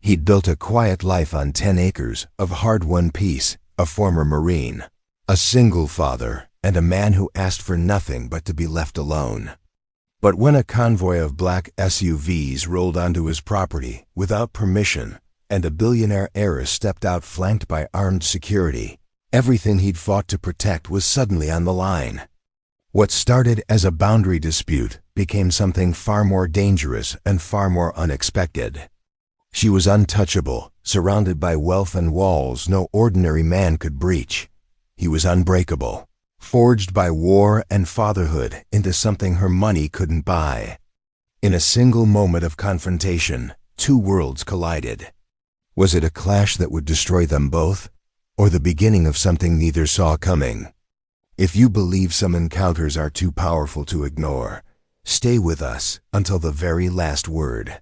He'd built a quiet life on 10 acres of hard-won peace, a former Marine, a single father, and a man who asked for nothing but to be left alone. But when a convoy of black SUVs rolled onto his property without permission, and a billionaire heiress stepped out flanked by armed security, everything he'd fought to protect was suddenly on the line. What started as a boundary dispute became something far more dangerous and far more unexpected. She was untouchable, surrounded by wealth and walls no ordinary man could breach. He was unbreakable, forged by war and fatherhood into something her money couldn't buy. In a single moment of confrontation, two worlds collided. Was it a clash that would destroy them both, or the beginning of something neither saw coming? If you believe some encounters are too powerful to ignore, stay with us until the very last word.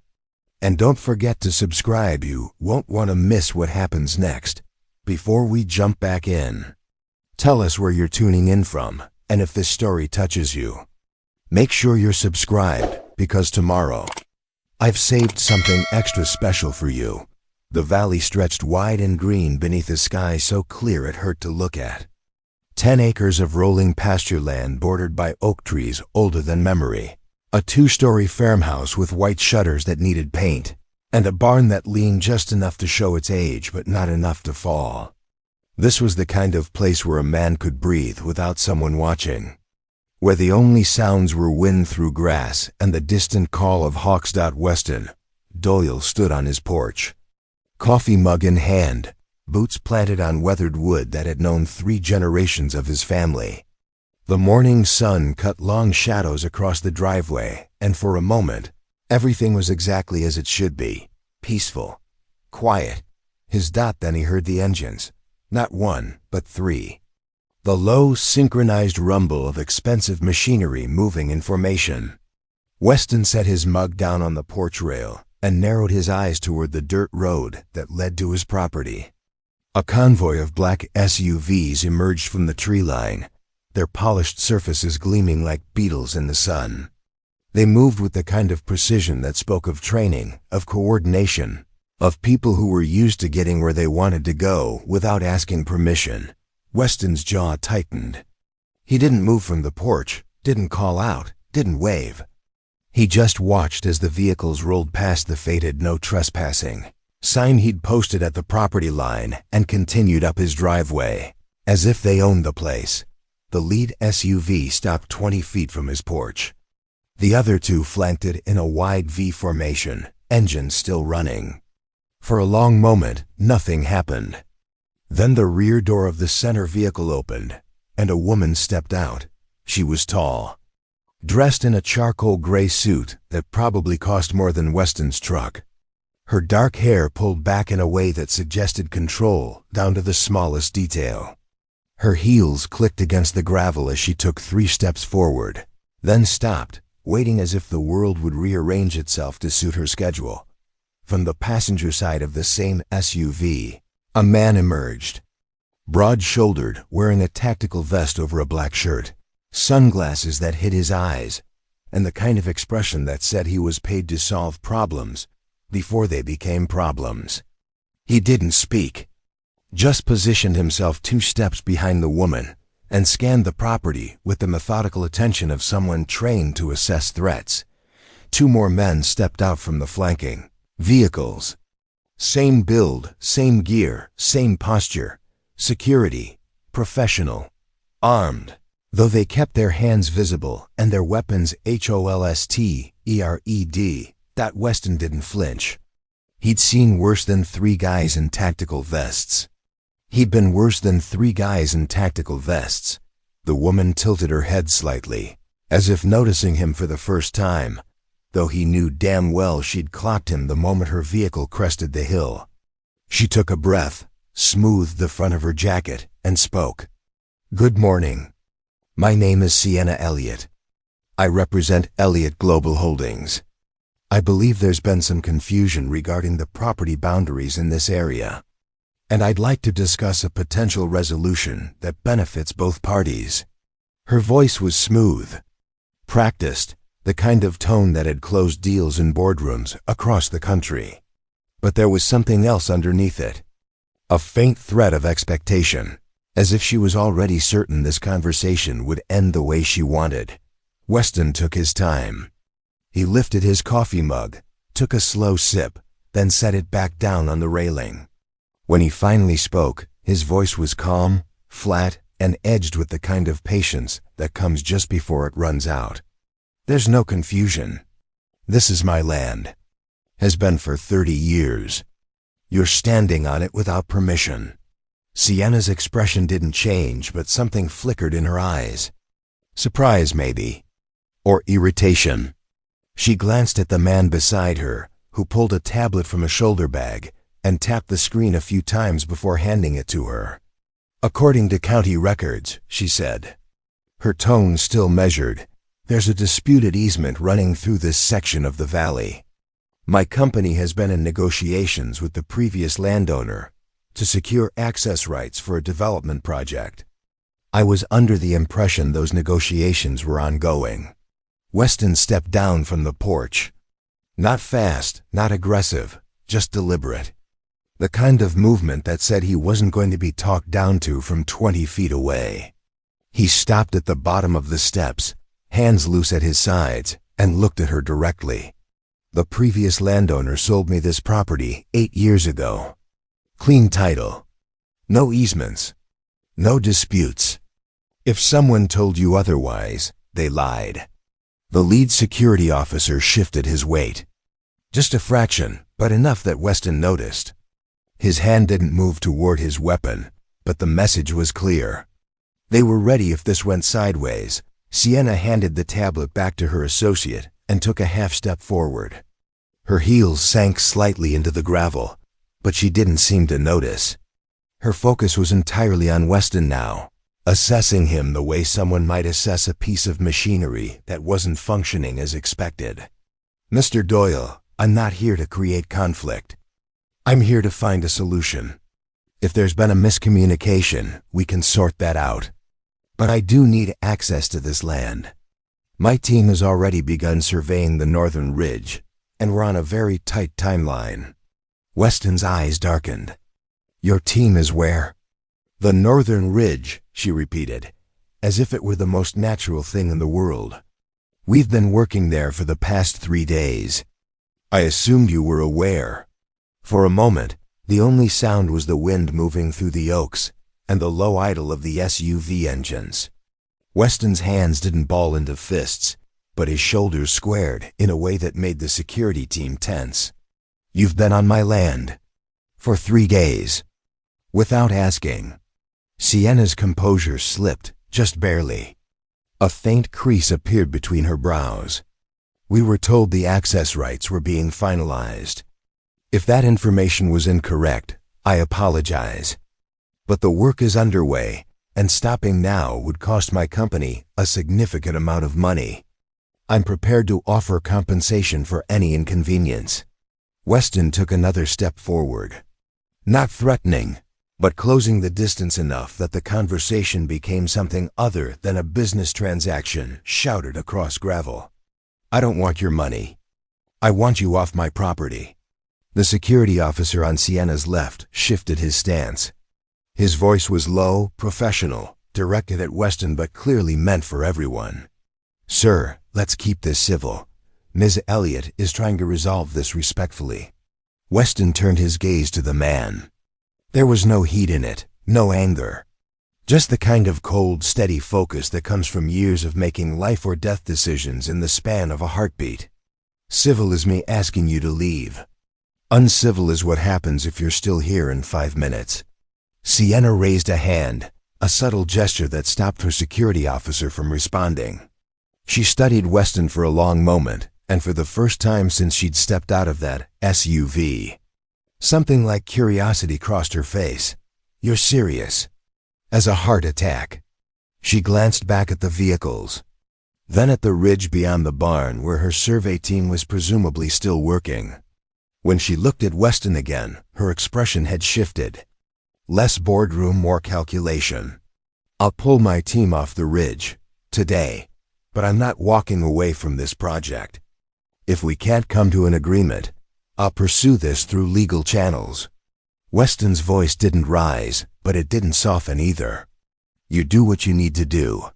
And don't forget to subscribe. You won't want to miss what happens next. Before we jump back in, tell us where you're tuning in from, and if this story touches you. Make sure you're subscribed, because tomorrow, I've saved something extra special for you. The valley stretched wide and green beneath a sky so clear it hurt to look at. 10 acres of rolling pasture land bordered by oak trees older than memory. A 2-story farmhouse with white shutters that needed paint, and a barn that leaned just enough to show its age but not enough to fall. This was the kind of place where a man could breathe without someone watching, where the only sounds were wind through grass and the distant call of hawks. Weston Doyle stood on his porch, coffee mug in hand, boots planted on weathered wood that had known 3 generations of his family. The morning sun cut long shadows across the driveway, and for a moment, everything was exactly as it should be, peaceful, quiet. Then he heard the engines, not 1, but 3. The low, synchronized rumble of expensive machinery moving in formation. Weston set his mug down on the porch rail and narrowed his eyes toward the dirt road that led to his property. A convoy of black SUVs emerged from the tree line, their polished surfaces gleaming like beetles in the sun. They moved with the kind of precision that spoke of training, of coordination, of people who were used to getting where they wanted to go without asking permission. Weston's jaw tightened. He didn't move from the porch, didn't call out, didn't wave. He just watched as the vehicles rolled past the faded "No Trespassing" sign he'd posted at the property line and continued up his driveway, as if they owned the place. The lead SUV stopped 20 feet from his porch. The other 2 flanked it in a wide V formation, engines still running. For a long moment, nothing happened. Then the rear door of the center vehicle opened, and a woman stepped out. She was tall, dressed in a charcoal gray suit that probably cost more than Weston's truck. Her dark hair pulled back in a way that suggested control down to the smallest detail. Her heels clicked against the gravel as she took 3 steps forward, then stopped, waiting as if the world would rearrange itself to suit her schedule. From the passenger side of the same SUV, a man emerged, broad-shouldered, wearing a tactical vest over a black shirt, sunglasses that hid his eyes, and the kind of expression that said he was paid to solve problems before they became problems. He didn't speak, just positioned himself 2 steps behind the woman and scanned the property with the methodical attention of someone trained to assess threats. 2 more men stepped out from the flanking vehicles. Same build, same gear, same posture. Security, professional, armed, though they kept their hands visible and their weapons holstered. Weston didn't flinch. He'd seen worse than 3 guys in tactical vests. He'd been worse than 3 guys in tactical vests. The woman tilted her head slightly, as if noticing him for the first time, though he knew damn well she'd clocked him the moment her vehicle crested the hill. She took a breath, smoothed the front of her jacket, and spoke. "Good morning. My name is Sienna Elliott. I represent Elliott Global Holdings. I believe there's been some confusion regarding the property boundaries in this area, and I'd like to discuss a potential resolution that benefits both parties." Her voice was smooth, practiced, the kind of tone that had closed deals in boardrooms across the country. But there was something else underneath it. A faint thread of expectation, as if she was already certain this conversation would end the way she wanted. Weston took his time. He lifted his coffee mug, took a slow sip, then set it back down on the railing. When he finally spoke, his voice was calm, flat, and edged with the kind of patience that comes just before it runs out. There's no confusion. This is my land. Has been for 30 years. You're standing on it without permission. Sienna's expression didn't change, but something flickered in her eyes. Surprise, maybe. Or irritation. She glanced at the man beside her, who pulled a tablet from a shoulder bag and tapped the screen a few times before handing it to her. According to county records, she said. Her tone still measured. There's a disputed easement running through this section of the valley. My company has been in negotiations with the previous landowner to secure access rights for a development project. I was under the impression those negotiations were ongoing. Weston stepped down from the porch. Not fast, not aggressive, just deliberate. The kind of movement that said he wasn't going to be talked down to from 20 feet away. He stopped at the bottom of the steps, hands loose at his sides, and looked at her directly. The previous landowner sold me this property 8 years ago. Clean title. No easements. No disputes. If someone told you otherwise, they lied. The lead security officer shifted his weight. Just a fraction, but enough that Weston noticed. His hand didn't move toward his weapon, but the message was clear. They were ready if this went sideways. Sienna handed the tablet back to her associate and took a half step forward. Her heels sank slightly into the gravel, but she didn't seem to notice. Her focus was entirely on Weston now, assessing him the way someone might assess a piece of machinery that wasn't functioning as expected. Mr. Doyle, I'm not here to create conflict. I'm here to find a solution. If there's been a miscommunication, we can sort that out. But I do need access to this land. My team has already begun surveying the northern ridge, and we're on a very tight timeline. Weston's eyes darkened. Your team is where? The northern ridge, she repeated, as if it were the most natural thing in the world. We've been working there for the past 3 days. I assumed you were aware. For a moment, the only sound was the wind moving through the oaks and the low idle of the SUV engines. Weston's hands didn't ball into fists, but his shoulders squared in a way that made the security team tense. You've been on my land. For 3 days. Without asking. Sienna's composure slipped, just barely. A faint crease appeared between her brows. We were told the access rights were being finalized. If that information was incorrect, I apologize. But the work is underway, and stopping now would cost my company a significant amount of money. I'm prepared to offer compensation for any inconvenience. Weston took another step forward. Not threatening, but closing the distance enough that the conversation became something other than a business transaction shouted across gravel. I don't want your money. I want you off my property. The security officer on Sienna's left shifted his stance. His voice was low, professional, directed at Weston but clearly meant for everyone. Sir, let's keep this civil. Ms. Elliott is trying to resolve this respectfully. Weston turned his gaze to the man. There was no heat in it, no anger. Just the kind of cold, steady focus that comes from years of making life or death decisions in the span of a heartbeat. Civil is me asking you to leave. Uncivil is what happens if you're still here in 5 minutes. Sienna raised a hand, a subtle gesture that stopped her security officer from responding. She studied Weston for a long moment, and for the first time since she'd stepped out of that SUV. Something like curiosity crossed her face. You're serious? As a heart attack. She glanced back at the vehicles, then at the ridge beyond the barn where her survey team was presumably still working. When she looked at Weston again, her expression had shifted. Less boardroom, more calculation. I'll pull my team off the ridge, today, but I'm not walking away from this project. If we can't come to an agreement, I'll pursue this through legal channels." Weston's voice didn't rise, but it didn't soften either. "You do what you need to do.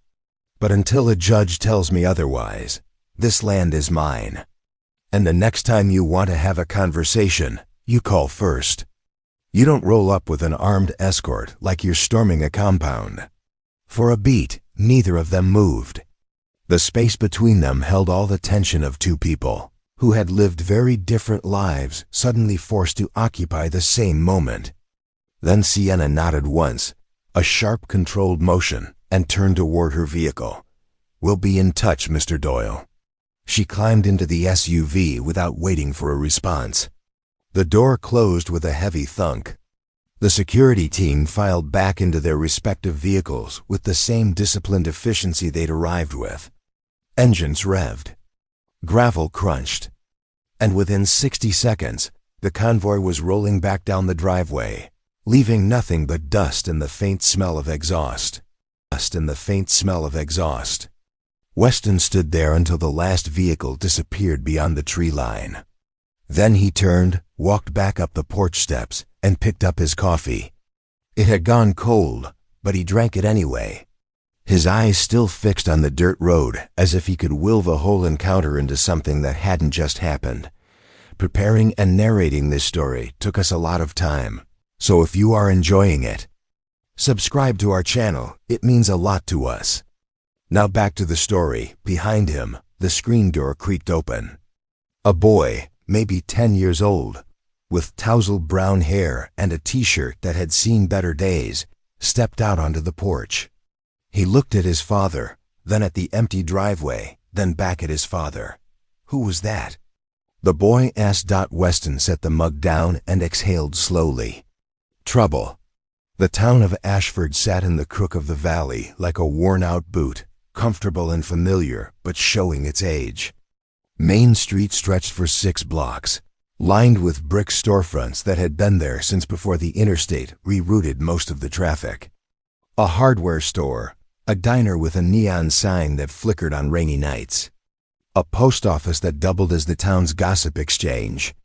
But until a judge tells me otherwise, this land is mine. And the next time you want to have a conversation, you call first. You don't roll up with an armed escort like you're storming a compound." For a beat, neither of them moved. The space between them held all the tension of two people who had lived very different lives suddenly forced to occupy the same moment. Then Sienna nodded once, a sharp, controlled motion, and turned toward her vehicle. "We'll be in touch, Mr. Doyle." She climbed into the SUV without waiting for a response. The door closed with a heavy thunk. The security team filed back into their respective vehicles with the same disciplined efficiency they'd arrived with. Engines revved. Gravel crunched. And within 60 seconds, the convoy was rolling back down the driveway, leaving nothing but dust and the faint smell of exhaust. Weston stood there until the last vehicle disappeared beyond the tree line. Then he turned, walked back up the porch steps, and picked up his coffee. It had gone cold, but he drank it anyway. His eyes still fixed on the dirt road, as if he could will the whole encounter into something that hadn't just happened. Preparing and narrating this story took us a lot of time, so if you are enjoying it, subscribe to our channel. It means a lot to us. Now back to the story. Behind him, the screen door creaked open. A boy, maybe 10 years old, with tousled brown hair and a t-shirt that had seen better days, stepped out onto the porch. He looked at his father, then at the empty driveway, then back at his father. Who was that? The boy asked. Weston set the mug down and exhaled slowly. Trouble. The town of Ashford sat in the crook of the valley like a worn-out boot, comfortable and familiar, but showing its age. Main Street stretched for 6 blocks, lined with brick storefronts that had been there since before the interstate rerouted most of the traffic. A hardware store, a diner with a neon sign that flickered on rainy nights, a post office that doubled as the town's gossip exchange,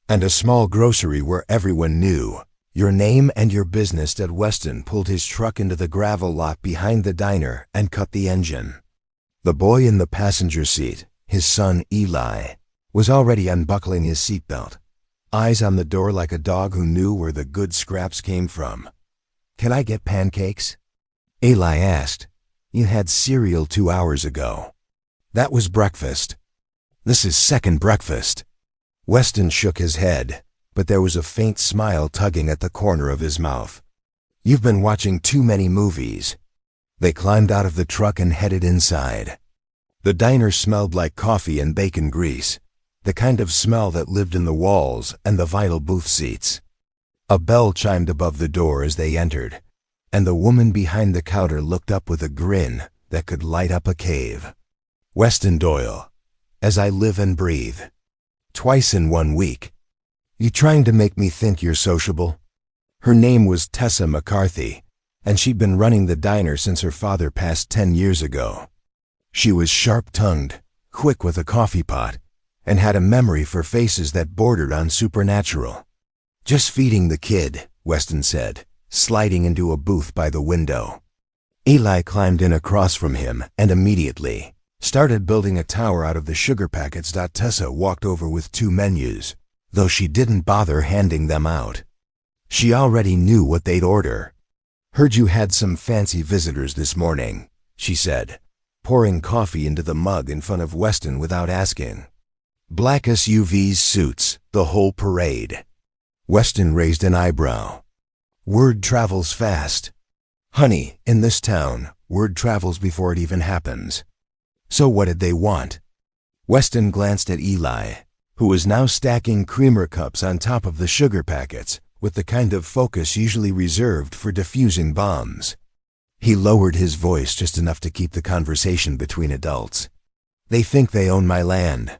and a small grocery where everyone knew your name and your business. Weston pulled his truck into the gravel lot behind the diner and cut the engine. The boy in the passenger seat, his son Eli, was already unbuckling his seatbelt, eyes on the door like a dog who knew where the good scraps came from. "Can I get pancakes?" Eli asked. "You had cereal 2 hours ago." "That was breakfast." "This is second breakfast." Weston shook his head, but there was a faint smile tugging at the corner of his mouth. "You've been watching too many movies." They climbed out of the truck and headed inside. The diner smelled like coffee and bacon grease, the kind of smell that lived in the walls and the vinyl booth seats. A bell chimed above the door as they entered, and the woman behind the counter looked up with a grin that could light up a cave. "Weston Doyle, as I live and breathe. Twice in 1 week. You trying to make me think you're sociable?" Her name was Tessa McCarthy, and she'd been running the diner since her father passed 10 years ago. She was sharp-tongued, quick with a coffee pot, and had a memory for faces that bordered on supernatural. "Just feeding the kid," Weston said, sliding into a booth by the window. Eli climbed in across from him and immediately started building a tower out of the sugar packets. Tessa walked over with 2 menus, though she didn't bother handing them out. She already knew what they'd order. "Heard you had some fancy visitors this morning," she said, pouring coffee into the mug in front of Weston without asking. "Black SUVs, suits, the whole parade." Weston raised an eyebrow. "Word travels fast. Honey, in this town, word travels before it even happens." "So what did they want?" Weston glanced at Eli, who was now stacking creamer cups on top of the sugar packets with the kind of focus usually reserved for defusing bombs. He lowered his voice just enough to keep the conversation between adults. "They think they own my land.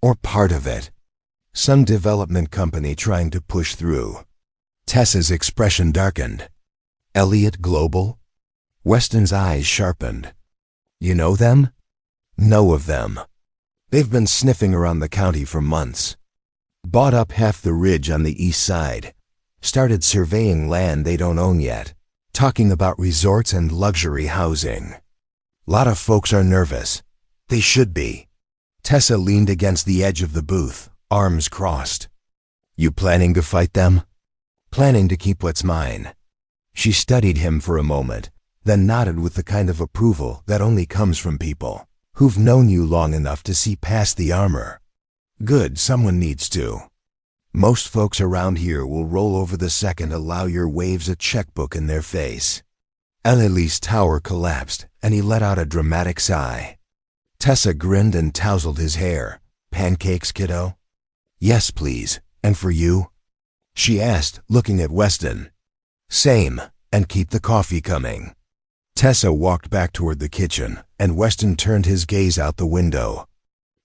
Or part of it. Some development company trying to push through." Tessa's expression darkened. "Elliott Global?" Weston's eyes sharpened. "You know them?" "Know of them. They've been sniffing around the county for months." Bought up half the ridge on the east side. Started surveying land they don't own yet. Talking about resorts and luxury housing. Lot of folks are nervous. They should be. Tessa leaned against the edge of the booth, arms crossed. You planning to fight them? Planning to keep what's mine. She studied him for a moment, then nodded with the kind of approval that only comes from people who've known you long enough to see past the armor. Good, someone needs to. Most folks around here will roll over the second allow your waves a checkbook in their face. Ellilee's tower collapsed, and he let out a dramatic sigh. Tessa grinned and tousled his hair. Pancakes, kiddo? Yes, please. And for you? She asked, looking at Weston. Same, and keep the coffee coming. Tessa walked back toward the kitchen, and Weston turned his gaze out the window.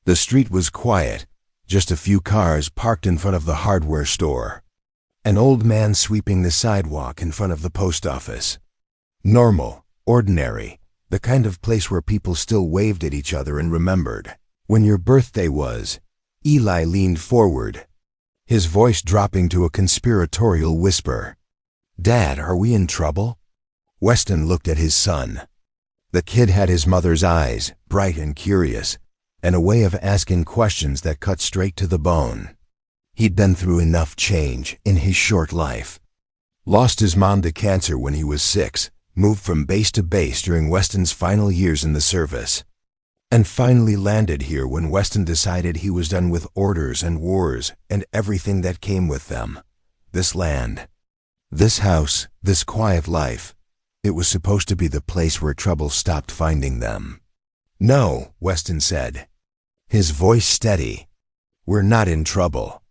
The street was quiet, just a few cars parked in front of the hardware store. An old man sweeping the sidewalk in front of the post office. Normal, ordinary, the kind of place where people still waved at each other and remembered when your birthday was. Eli leaned forward, his voice dropping to a conspiratorial whisper. Dad, are we in trouble? Weston looked at his son. The kid had his mother's eyes, bright and curious, and a way of asking questions that cut straight to the bone. He'd been through enough change in his short life. Lost his mom to cancer when he was 6, moved from base to base during Weston's final years in the service, and finally landed here when Weston decided he was done with orders and wars and everything that came with them. This land, this house, this quiet life, it was supposed to be the place where trouble stopped finding them. No, Weston said, his voice steady. We're not in trouble.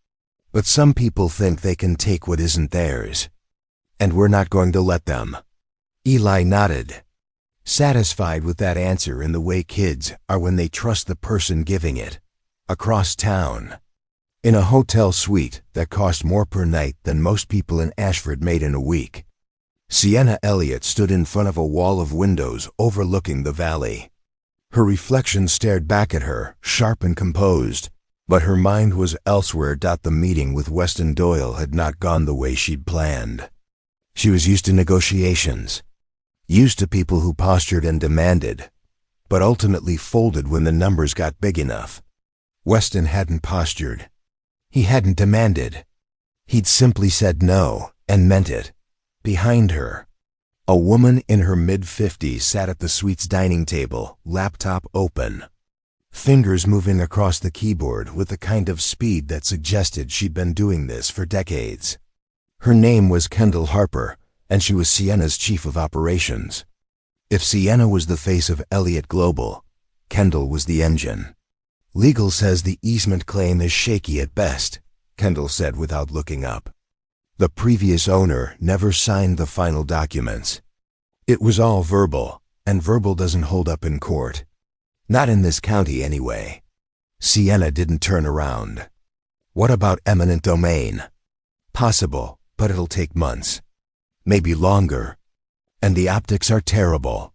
But some people think they can take what isn't theirs. And we're not going to let them. Eli nodded, satisfied with that answer in the way kids are when they trust the person giving it. Across town, in a hotel suite that cost more per night than most people in Ashford made in a week, Sienna Elliott stood in front of a wall of windows overlooking the valley. Her reflection stared back at her, sharp and composed, but her mind was elsewhere. The meeting with Weston Doyle had not gone the way she'd planned. She was used to negotiations, used to people who postured and demanded, but ultimately folded when the numbers got big enough. Weston hadn't postured. He hadn't demanded. He'd simply said no, and meant it. Behind her, a woman in her mid-50s sat at the suite's dining table, laptop open, fingers moving across the keyboard with the kind of speed that suggested she'd been doing this for decades. Her name was Kendall Harper, and she was Sienna's chief of operations. If Sienna was the face of Elliott Global, Kendall was the engine. Legal says the easement claim is shaky at best, Kendall said without looking up. The previous owner never signed the final documents. It was all verbal, and verbal doesn't hold up in court. Not in this county anyway. Sienna didn't turn around. What about eminent domain? Possible, but it'll take months. Maybe longer. And the optics are terrible.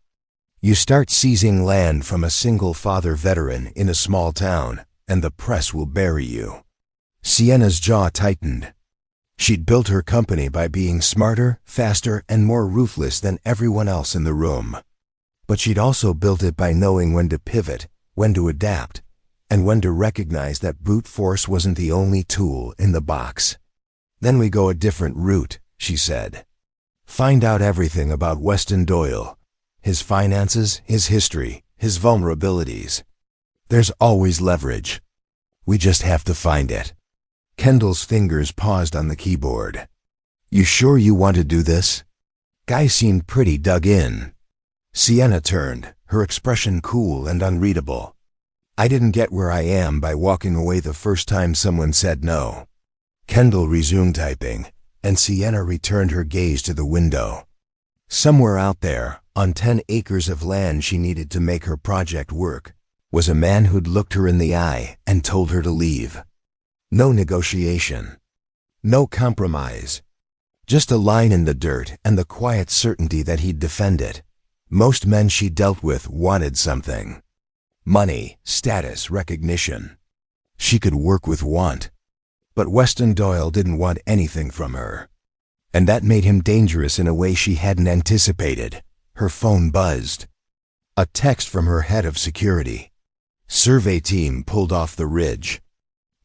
You start seizing land from a single-father veteran in a small town, and the press will bury you. Sienna's jaw tightened. She'd built her company by being smarter, faster, and more ruthless than everyone else in the room. But she'd also built it by knowing when to pivot, when to adapt, and when to recognize that brute force wasn't the only tool in the box. Then we go a different route, she said. Find out everything about Weston Doyle, his finances, his history, his vulnerabilities. There's always leverage. We just have to find it. Kendall's fingers paused on the keyboard. You sure you want to do this? Guy seemed pretty dug in. Sienna turned, her expression cool and unreadable. I didn't get where I am by walking away the first time someone said no. Kendall resumed typing, and Sienna returned her gaze to the window. Somewhere out there, on 10 acres of land she needed to make her project work, was a man who'd looked her in the eye and told her to leave. No negotiation. No compromise. Just a line in the dirt and the quiet certainty that he'd defend it. Most men she dealt with wanted something. Money, status, recognition. She could work with want. But Weston Doyle didn't want anything from her. And that made him dangerous in a way she hadn't anticipated. Her phone buzzed. A text from her head of security. Survey team pulled off the ridge.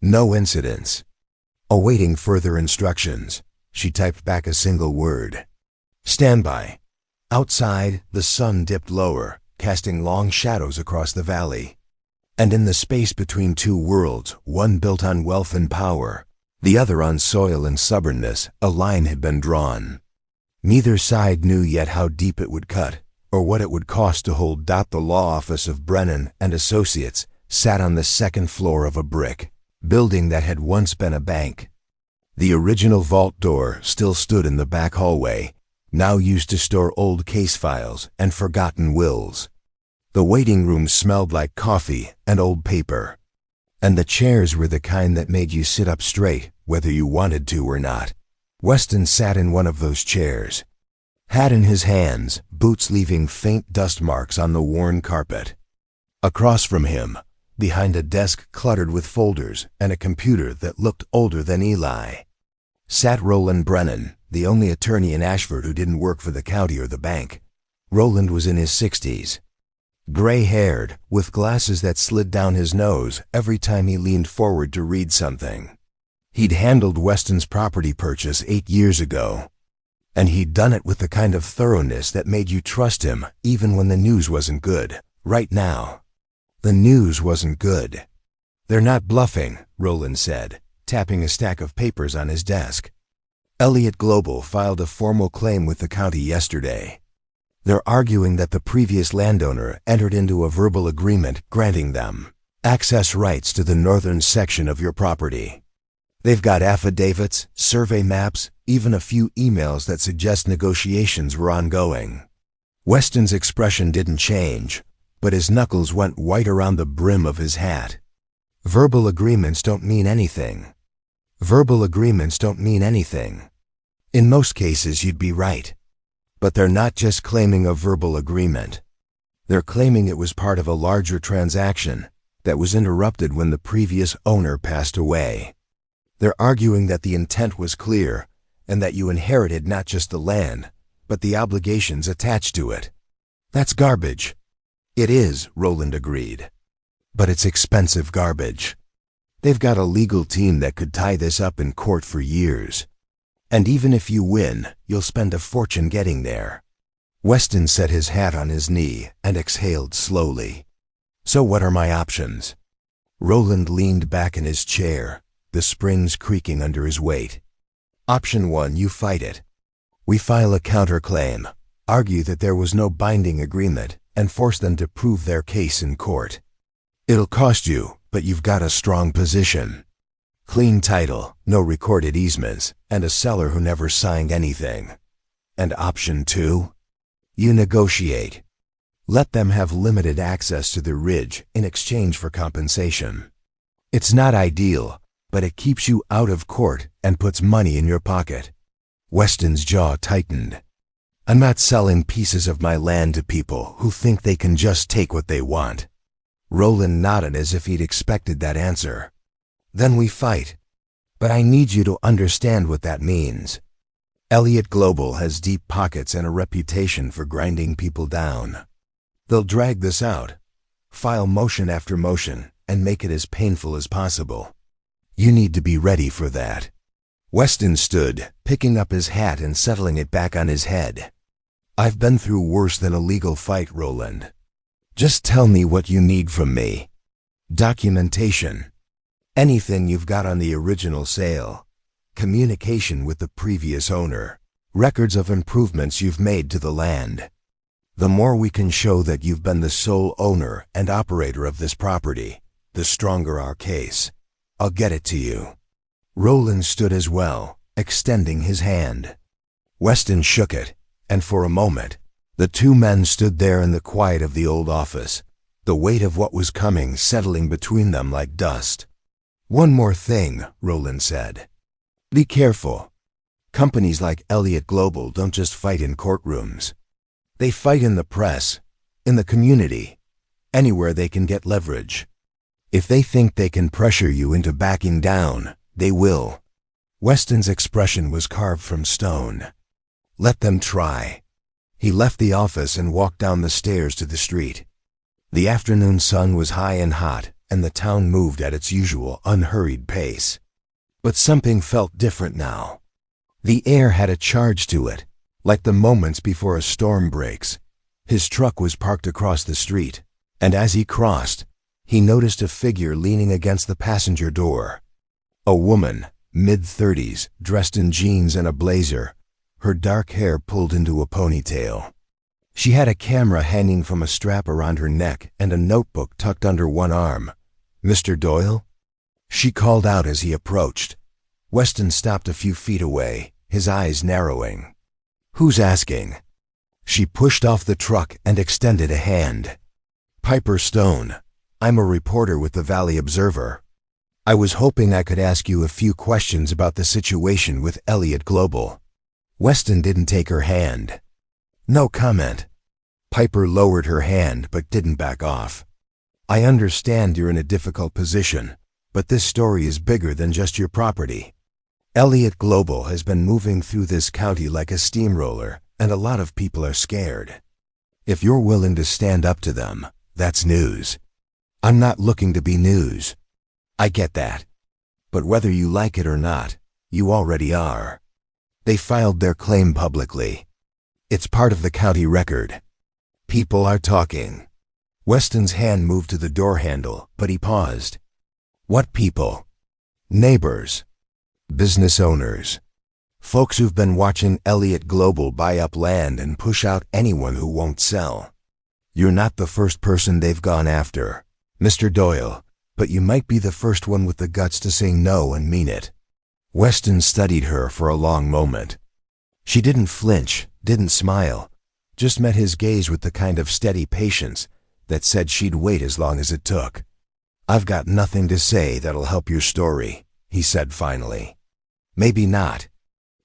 No incidents. Awaiting further instructions, she typed back a single word. Standby. Outside, the sun dipped lower, casting long shadows across the valley. And in the space between two worlds, one built on wealth and power, the other on soil and stubbornness, a line had been drawn. Neither side knew yet how deep it would cut, or what it would cost to hold. The law office of Brennan and Associates sat on the second floor of a brick building that had once been a bank. The original vault door still stood in the back hallway, now used to store old case files and forgotten wills. The waiting room smelled like coffee and old paper. And the chairs were the kind that made you sit up straight, whether you wanted to or not. Weston sat in one of those chairs. Hat in his hands, boots leaving faint dust marks on the worn carpet. Across from him, behind a desk cluttered with folders and a computer that looked older than Eli, sat Roland Brennan, the only attorney in Ashford who didn't work for the county or the bank. Roland was in his 60s. Gray-haired, with glasses that slid down his nose every time he leaned forward to read something. He'd handled Weston's property purchase 8 years ago. And he'd done it with the kind of thoroughness that made you trust him even when the news wasn't good. Right now, the news wasn't good. They're not bluffing, Roland said, tapping a stack of papers on his desk. Elliott Global filed a formal claim with the county yesterday. They're arguing that the previous landowner entered into a verbal agreement granting them access rights to the northern section of your property. They've got affidavits, survey maps, even a few emails that suggest negotiations were ongoing. Weston's expression didn't change, but his knuckles went white around the brim of his hat. Verbal agreements don't mean anything. Verbal agreements don't mean anything. In most cases, you'd be right. But they're not just claiming a verbal agreement. They're claiming it was part of a larger transaction that was interrupted when the previous owner passed away. They're arguing that the intent was clear and that you inherited not just the land, but the obligations attached to it. That's garbage. It is, Roland agreed. But it's expensive garbage. They've got a legal team that could tie this up in court for years. And even if you win, you'll spend a fortune getting there. Weston set his hat on his knee and exhaled slowly. So what are my options? Roland leaned back in his chair, the springs creaking under his weight. Option 1, you fight it. We file a counterclaim, argue that there was no binding agreement, and force them to prove their case in court. It'll cost you, but you've got a strong position. Clean title, no recorded easements, and a seller who never signed anything. And option 2? You negotiate. Let them have limited access to the ridge in exchange for compensation. It's not ideal, but it keeps you out of court and puts money in your pocket. Weston's jaw tightened. I'm not selling pieces of my land to people who think they can just take what they want. Roland nodded as if he'd expected that answer. Then we fight. But I need you to understand what that means. Elliott Global has deep pockets and a reputation for grinding people down. They'll drag this out, file motion after motion, and make it as painful as possible. You need to be ready for that. Weston stood, picking up his hat and settling it back on his head. I've been through worse than a legal fight, Roland. Just tell me what you need from me. Documentation. Anything you've got on the original sale. Communication with the previous owner. Records of improvements you've made to the land. The more we can show that you've been the sole owner and operator of this property, the stronger our case. I'll get it to you. Roland stood as well, extending his hand. Weston shook it, and for a moment, the two men stood there in the quiet of the old office, the weight of what was coming settling between them like dust. One more thing, Roland said. Be careful. Companies like Elliott Global don't just fight in courtrooms. They fight in the press, in the community, anywhere they can get leverage. If they think they can pressure you into backing down, They will. Weston's expression was carved from stone. Let them try. He left the office and walked down the stairs to the street. The afternoon sun was high and hot, and the town moved at its usual unhurried pace. But something felt different now. The air had a charge to it, like the moments before a storm breaks. His truck was parked across the street, and as he crossed, he noticed a figure leaning against the passenger door. A woman, mid-30s, dressed in jeans and a blazer, her dark hair pulled into a ponytail. She had a camera hanging from a strap around her neck and a notebook tucked under one arm. "Mr. Doyle?" She called out as he approached. Weston stopped a few feet away, his eyes narrowing. "Who's asking?" She pushed off the truck and extended a hand. "Piper Stone. I'm a reporter with the Valley Observer. I was hoping I could ask you a few questions about the situation with Elliott Global." Weston didn't take her hand. "No comment." Piper lowered her hand but didn't back off. "I understand you're in a difficult position, but this story is bigger than just your property. Elliott Global has been moving through this county like a steamroller, and a lot of people are scared. If you're willing to stand up to them, that's news. I'm not looking to be news. I get that. But whether you like it or not, you already are. They filed their claim publicly. It's part of the county record. People are talking." Weston's hand moved to the door handle, but he paused. "What people?" "Neighbors. Business owners. Folks who've been watching Elliott Global buy up land and push out anyone who won't sell. You're not the first person they've gone after, Mr. Doyle, but you might be the first one with the guts to say no and mean it." Weston studied her for a long moment. She didn't flinch, didn't smile, just met his gaze with the kind of steady patience that said she'd wait as long as it took. "I've got nothing to say that'll help your story," he said finally. "Maybe not.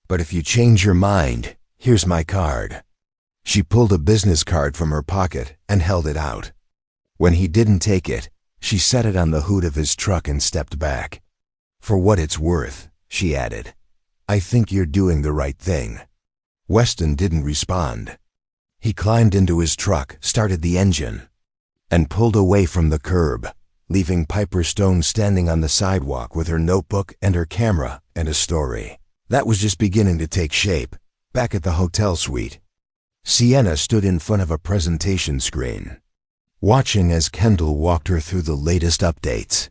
But if you change your mind, here's my card." She pulled a business card from her pocket and held it out. When he didn't take it, she set it on the hood of his truck and stepped back. "For what it's worth," she added, "I think you're doing the right thing." Weston didn't respond. He climbed into his truck, started the engine, and pulled away from the curb, leaving Piper Stone standing on the sidewalk with her notebook and her camera and a story that was just beginning to take shape. Back at the hotel suite, Sienna stood in front of a presentation screen, watching as Kendall walked her through the latest updates.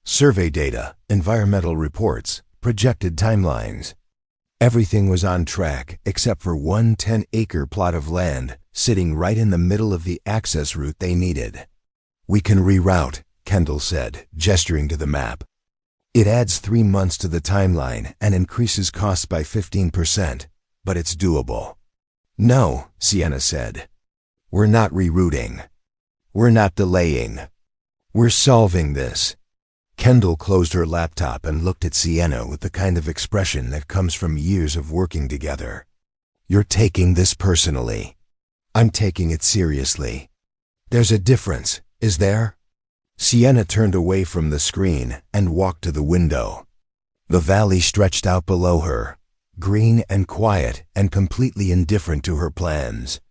Survey data, environmental reports, projected timelines. Everything was on track except for one 10-acre plot of land sitting right in the middle of the access route they needed. "We can reroute," Kendall said, gesturing to the map. "It adds 3 months to the timeline and increases costs by 15%, but it's doable." "No," Sienna said. "We're not rerouting. We're not delaying. We're solving this." Kendall closed her laptop and looked at Sienna with the kind of expression that comes from years of working together. "You're taking this personally. I'm taking it seriously. There's a difference, is there?" Sienna turned away from the screen and walked to the window. The valley stretched out below her, green and quiet and completely indifferent to her plans.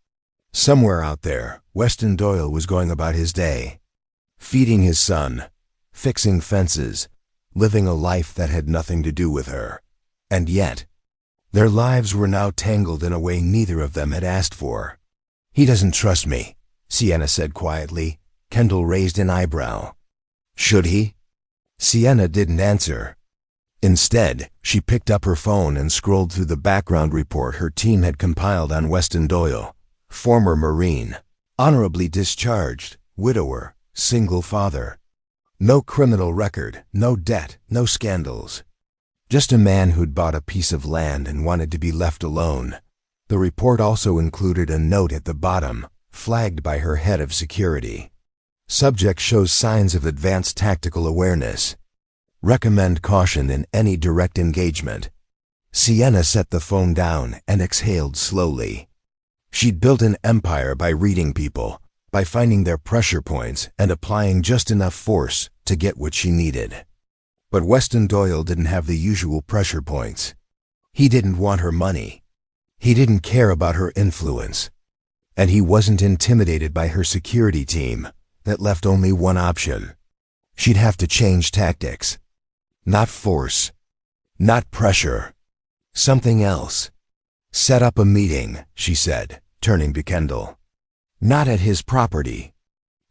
Somewhere out there, Weston Doyle was going about his day, feeding his son, fixing fences, living a life that had nothing to do with her. And yet, their lives were now tangled in a way neither of them had asked for. "He doesn't trust me," Sienna said quietly. Kendall raised an eyebrow. "Should he?" Sienna didn't answer. Instead, she picked up her phone and scrolled through the background report her team had compiled on Weston Doyle. Former Marine, honorably discharged, widower, single father. No criminal record, no debt, no scandals. Just a man who'd bought a piece of land and wanted to be left alone. The report also included a note at the bottom, flagged by her head of security. Subject shows signs of advanced tactical awareness. Recommend caution in any direct engagement. Sienna set the phone down and exhaled slowly. She'd built an empire by reading people, by finding their pressure points and applying just enough force to get what she needed. But Weston Doyle didn't have the usual pressure points. He didn't want her money. He didn't care about her influence. And he wasn't intimidated by her security team. That left only one option. She'd have to change tactics. Not force. Not pressure. Something else. Set up a meeting, she said, turning to Kendall. Not at his property.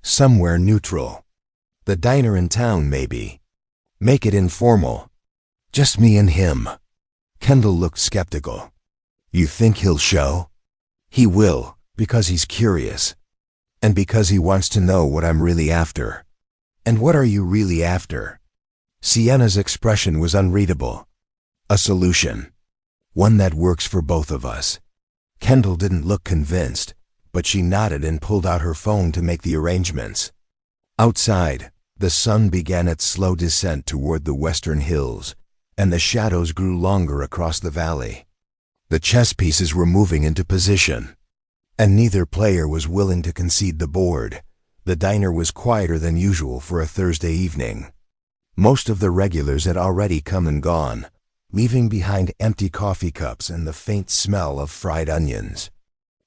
Somewhere neutral. The diner in town, maybe. Make it informal. Just me and him. Kendall looked skeptical. You think he'll show? He will, because he's curious. And because he wants to know what I'm really after. And what are you really after? Sienna's expression was unreadable. A solution. One that works for both of us. Kendall didn't look convinced, but she nodded and pulled out her phone to make the arrangements. Outside, the sun began its slow descent toward the western hills, and the shadows grew longer across the valley. The chess pieces were moving into position, and neither player was willing to concede the board. The diner was quieter than usual for a Thursday evening. Most of the regulars had already come and gone, leaving behind empty coffee cups and the faint smell of fried onions.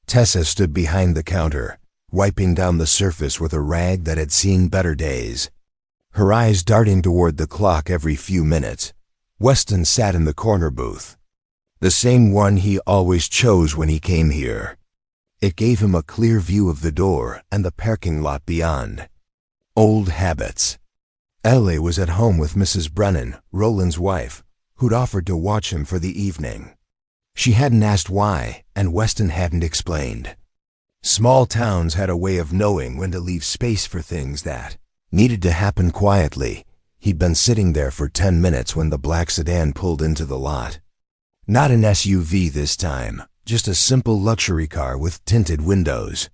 Tessa stood behind the counter, wiping down the surface with a rag that had seen better days. Her eyes darting toward the clock every few minutes. Weston sat in the corner booth. The same one he always chose when he came here. It gave him a clear view of the door and the parking lot beyond. Old habits. Ellie was at home with Mrs. Brennan, Roland's wife, who'd offered to watch him for the evening. She hadn't asked why, and Weston hadn't explained. Small towns had a way of knowing when to leave space for things that needed to happen quietly. He'd been sitting there for 10 minutes when the black sedan pulled into the lot. Not an SUV this time, just a simple luxury car with tinted windows.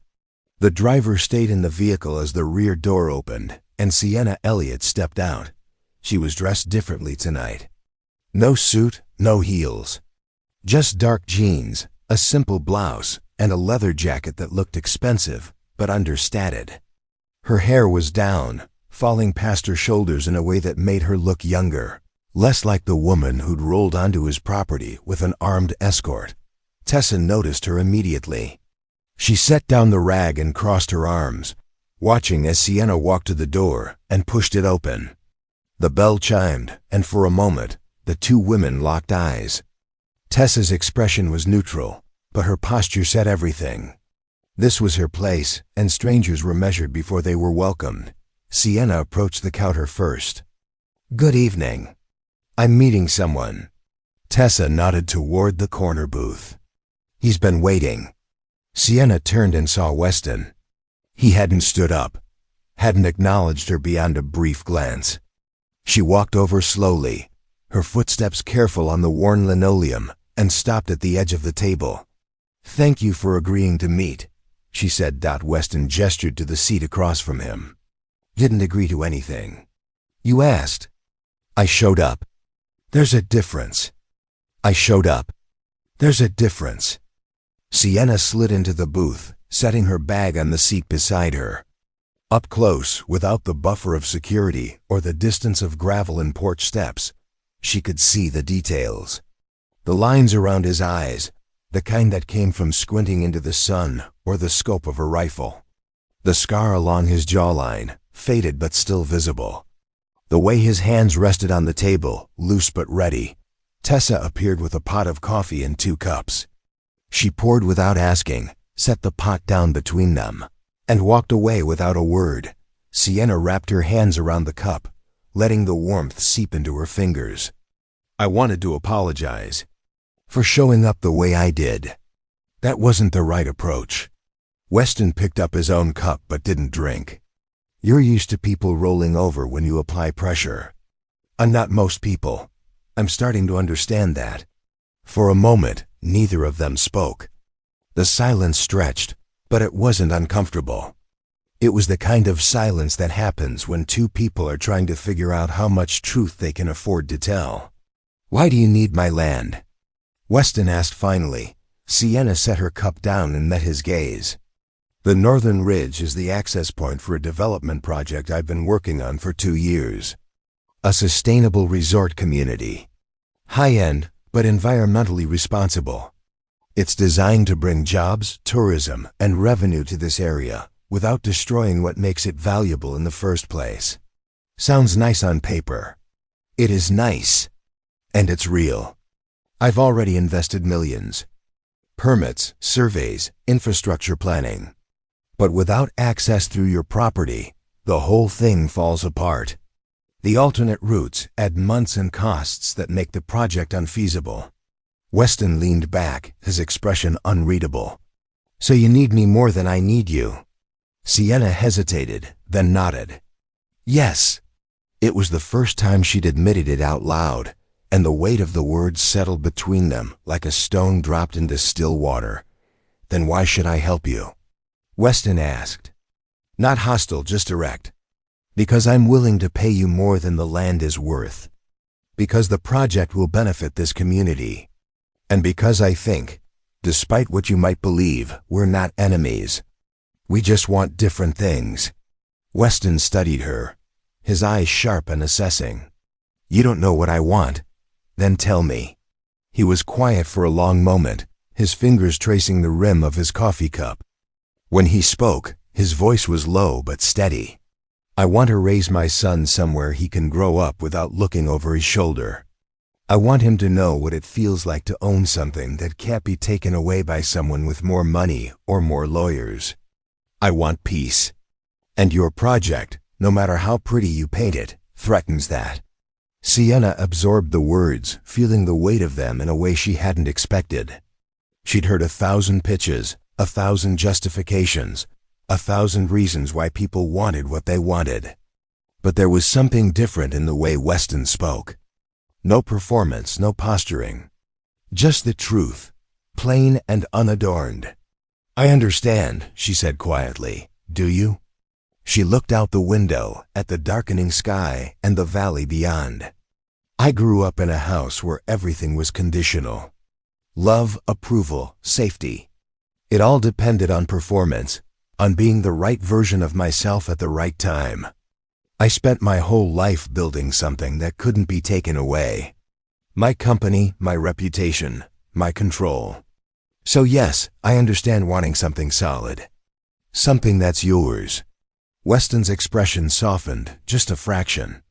The driver stayed in the vehicle as the rear door opened, and Sienna Elliott stepped out. She was dressed differently tonight. No suit, no heels. Just dark jeans, a simple blouse, and a leather jacket that looked expensive, but understated. Her hair was down, falling past her shoulders in a way that made her look younger, less like the woman who'd rolled onto his property with an armed escort. Tessa noticed her immediately. She set down the rag and crossed her arms, watching as Sienna walked to the door and pushed it open. The bell chimed, and for a moment, the two women locked eyes. Tessa's expression was neutral, but her posture said everything. This was her place, and strangers were measured before they were welcomed. Sienna approached the counter first. Good evening. I'm meeting someone. Tessa nodded toward the corner booth. He's been waiting. Sienna turned and saw Weston. He hadn't stood up, hadn't acknowledged her beyond a brief glance. She walked over slowly, her footsteps careful on the worn linoleum, and stopped at the edge of the table. Thank you for agreeing to meet, she said. Weston gestured to the seat across from him. Didn't agree to anything. You asked. I showed up. There's a difference. I showed up. There's a difference. Sienna slid into the booth, setting her bag on the seat beside her. Up close, without the buffer of security or the distance of gravel and porch steps, she could see the details. The lines around his eyes, the kind that came from squinting into the sun or the scope of a rifle. The scar along his jawline, faded but still visible. The way his hands rested on the table, loose but ready. Tessa appeared with a pot of coffee and 2 cups. She poured without asking, set the pot down between them, and walked away without a word. Sienna wrapped her hands around the cup, letting the warmth seep into her fingers. I wanted to apologize for showing up the way I did. That wasn't the right approach. Weston picked up his own cup but didn't drink. You're used to people rolling over when you apply pressure. I'm not most people. I'm starting to understand that. For a moment, neither of them spoke. The silence stretched, but it wasn't uncomfortable. It was the kind of silence that happens when two people are trying to figure out how much truth they can afford to tell. Why do you need my land? Weston asked finally. Sienna set her cup down and met his gaze. The Northern Ridge is the access point for a development project I've been working on for 2 years. A sustainable resort community. High-end, but environmentally responsible. It's designed to bring jobs, tourism, and revenue to this area without destroying what makes it valuable in the first place. Sounds nice on paper. It is nice. And it's real. I've already invested millions. Permits, surveys, infrastructure planning. But without access through your property, the whole thing falls apart. The alternate routes add months and costs that make the project unfeasible. Weston leaned back, his expression unreadable. So you need me more than I need you? Sienna hesitated, then nodded. Yes. It was the first time she'd admitted it out loud, and the weight of the words settled between them like a stone dropped into still water. Then why should I help you? Weston asked. Not hostile, just direct. Because I'm willing to pay you more than the land is worth. Because the project will benefit this community. And because I think, despite what you might believe, we're not enemies. We just want different things. Weston studied her, his eyes sharp and assessing. You don't know what I want? Then tell me. He was quiet for a long moment, his fingers tracing the rim of his coffee cup. When he spoke, his voice was low but steady. I want to raise my son somewhere he can grow up without looking over his shoulder. I want him to know what it feels like to own something that can't be taken away by someone with more money or more lawyers. I want peace. And your project, no matter how pretty you paint it, threatens that. Sienna absorbed the words, feeling the weight of them in a way she hadn't expected. She'd heard 1,000 pitches, 1,000 justifications, 1,000 reasons why people wanted what they wanted. But there was something different in the way Weston spoke. No performance, no posturing. Just the truth, plain and unadorned. I understand, she said quietly. Do you? She looked out the window at the darkening sky and the valley beyond. I grew up in a house where everything was conditional. Love, approval, safety. It all depended on performance, on being the right version of myself at the right time. I spent my whole life building something that couldn't be taken away. My company, my reputation, my control. So yes, I understand wanting something solid. Something that's yours. Weston's expression softened, just a fraction.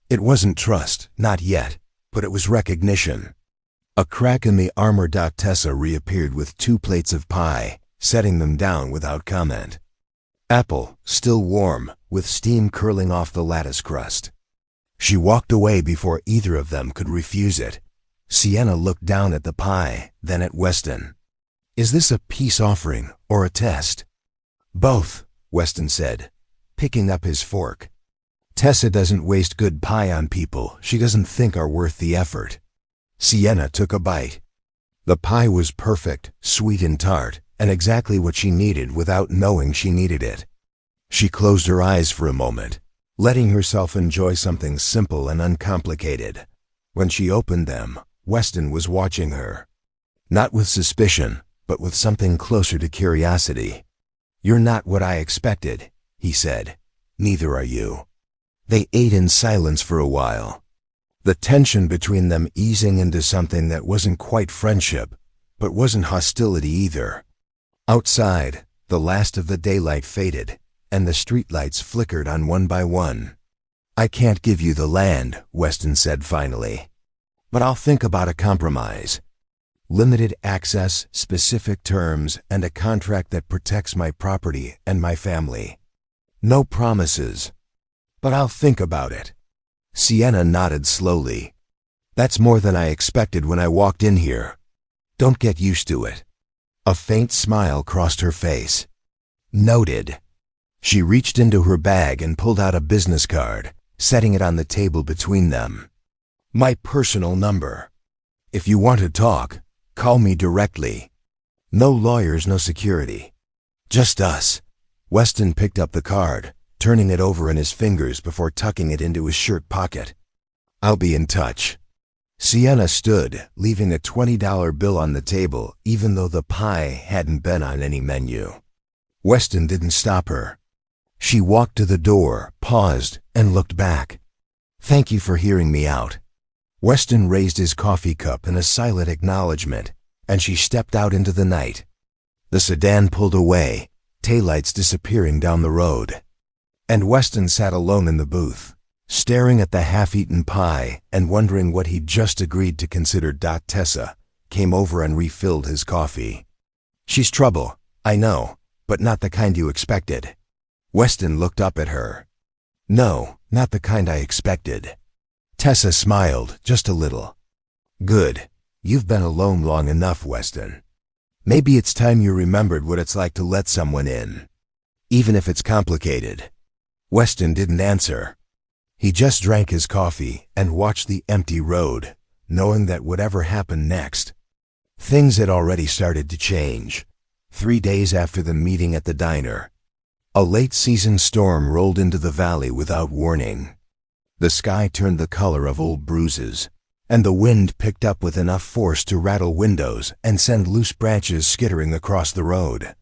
It wasn't trust, not yet, but it was recognition. A crack in the armor. Tessa reappeared with 2 plates of pie, setting them down without comment. Apple, still warm, with steam curling off the lattice crust. She walked away before either of them could refuse it. Sienna looked down at the pie, then at Weston. Is this a peace offering or a test? Both, Weston said, picking up his fork. Tessa doesn't waste good pie on people she doesn't think are worth the effort. Sienna took a bite. The pie was perfect, sweet and tart, and exactly what she needed without knowing she needed it. She closed her eyes for a moment, letting herself enjoy something simple and uncomplicated. When she opened them, Weston was watching her. Not with suspicion, but with something closer to curiosity. You're not what I expected, he said. Neither are you. They ate in silence for a while. The tension between them easing into something that wasn't quite friendship, but wasn't hostility either. Outside, the last of the daylight faded, and the streetlights flickered on one by one. I can't give you the land, Weston said finally. But I'll think about a compromise. Limited access, specific terms, and a contract that protects my property and my family. No promises. But I'll think about it. Sienna nodded slowly. That's more than I expected when I walked in here. Don't get used to it. A faint smile crossed her face. Noted. She reached into her bag and pulled out a business card, setting it on the table between them. My personal number. If you want to talk, call me directly. No lawyers, no security. Just us. Weston picked up the card, turning it over in his fingers before tucking it into his shirt pocket. I'll be in touch. Sienna stood, leaving a $20 bill on the table, even though the pie hadn't been on any menu. Weston didn't stop her. She walked to the door, paused, and looked back. Thank you for hearing me out." Weston raised his coffee cup in a silent acknowledgement, and she stepped out into the night. The sedan pulled away, taillights disappearing down the road. And Weston sat alone in the booth, staring at the half-eaten pie and wondering what he'd just agreed to consider. Tessa came over and refilled his coffee. "She's trouble, I know, but not the kind you expected." Weston looked up at her. "No, not the kind I expected." Tessa smiled, just a little. "Good. You've been alone long enough, Weston. Maybe it's time you remembered what it's like to let someone in, even if it's complicated." Weston didn't answer. He just drank his coffee and watched the empty road, knowing that whatever happened next, things had already started to change. 3 days after the meeting at the diner, a late-season storm rolled into the valley without warning. The sky turned the color of old bruises, and the wind picked up with enough force to rattle windows and send loose branches skittering across the road.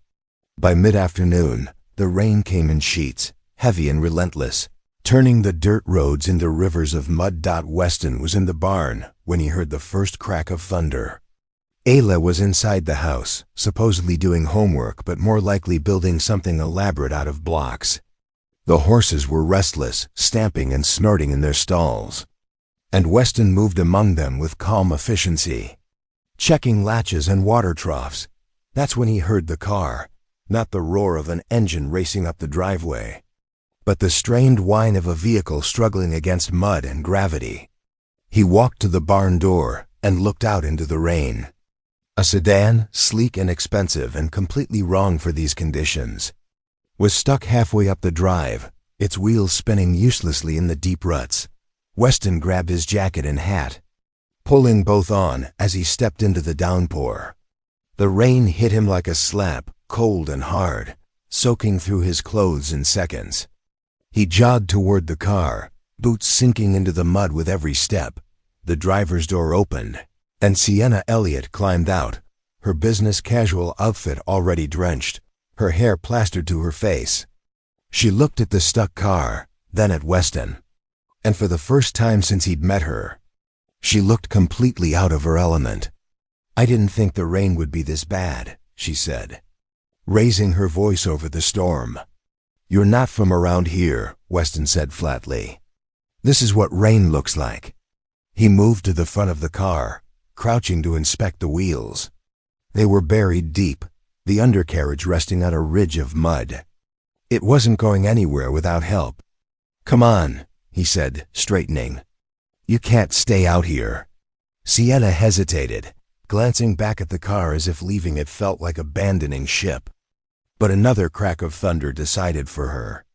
By mid-afternoon, the rain came in sheets, heavy and relentless, turning the dirt roads into rivers of mud. Weston was in the barn when he heard the first crack of thunder. Ayla was inside the house, supposedly doing homework but more likely building something elaborate out of blocks. The horses were restless, stamping and snorting in their stalls, and Weston moved among them with calm efficiency, checking latches and water troughs. That's when he heard the car, not the roar of an engine racing up the driveway, but the strained whine of a vehicle struggling against mud and gravity. He walked to the barn door and looked out into the rain. A sedan, sleek and expensive and completely wrong for these conditions, was stuck halfway up the drive, its wheels spinning uselessly in the deep ruts. Weston grabbed his jacket and hat, pulling both on as he stepped into the downpour. The rain hit him like a slap, cold and hard, soaking through his clothes in seconds. He jogged toward the car, boots sinking into the mud with every step. The driver's door opened, and Sienna Elliott climbed out, her business casual outfit already drenched, her hair plastered to her face. She looked at the stuck car, then at Weston, and for the first time since he'd met her, she looked completely out of her element. "I didn't think the rain would be this bad," she said, raising her voice over the storm. "You're not from around here," Weston said flatly. "This is what rain looks like." He moved to the front of the car, crouching to inspect the wheels. They were buried deep, the undercarriage resting on a ridge of mud. It wasn't going anywhere without help. "Come on," he said, straightening. "You can't stay out here." Sienna hesitated, glancing back at the car as if leaving it felt like abandoning ship. But another crack of thunder decided for her,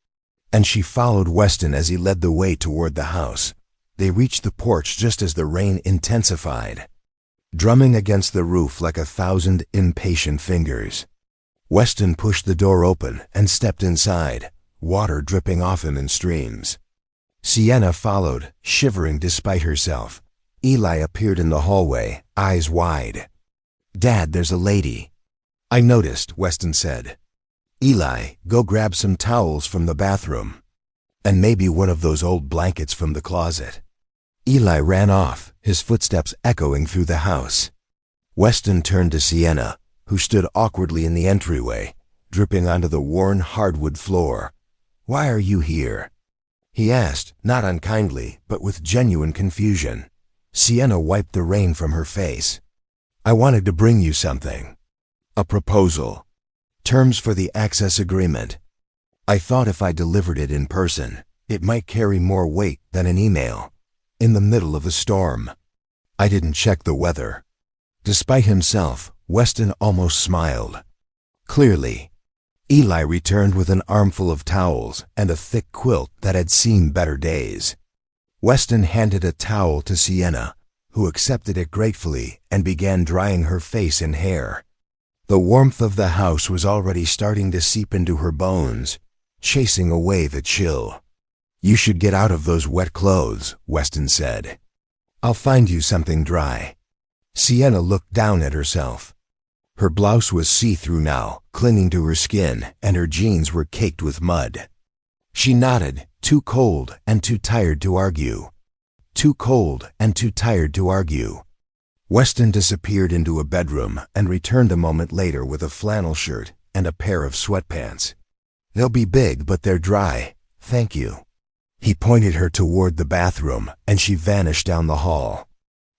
and she followed Weston as he led the way toward the house. They reached the porch just as the rain intensified, drumming against the roof like 1,000 impatient fingers. Weston pushed the door open and stepped inside, water dripping off him in streams. Sienna followed, shivering despite herself. Eli appeared in the hallway, eyes wide. "Dad, there's a lady." "I noticed," Weston said. "Eli, go grab some towels from the bathroom, and maybe one of those old blankets from the closet." Eli ran off, his footsteps echoing through the house. Weston turned to Sienna, who stood awkwardly in the entryway, dripping onto the worn hardwood floor. "Why are you here?" he asked, not unkindly, but with genuine confusion. Sienna wiped the rain from her face. "I wanted to bring you something. A proposal. Terms for the access agreement. I thought if I delivered it in person, it might carry more weight than an email. In the middle of a storm. I didn't check the weather." Despite himself, Weston almost smiled. Clearly. Eli returned with an armful of towels and a thick quilt that had seen better days. Weston handed a towel to Sienna, who accepted it gratefully and began drying her face and hair. The warmth of the house was already starting to seep into her bones, chasing away the chill. "You should get out of those wet clothes," Weston said. "I'll find you something dry." Sienna looked down at herself. Her blouse was see-through now, clinging to her skin, and her jeans were caked with mud. She nodded, too cold and too tired to argue. too cold and too tired to argue. Weston disappeared into a bedroom and returned a moment later with a flannel shirt and a pair of sweatpants. "They'll be big, but they're dry. Thank you." He pointed her toward the bathroom, and she vanished down the hall.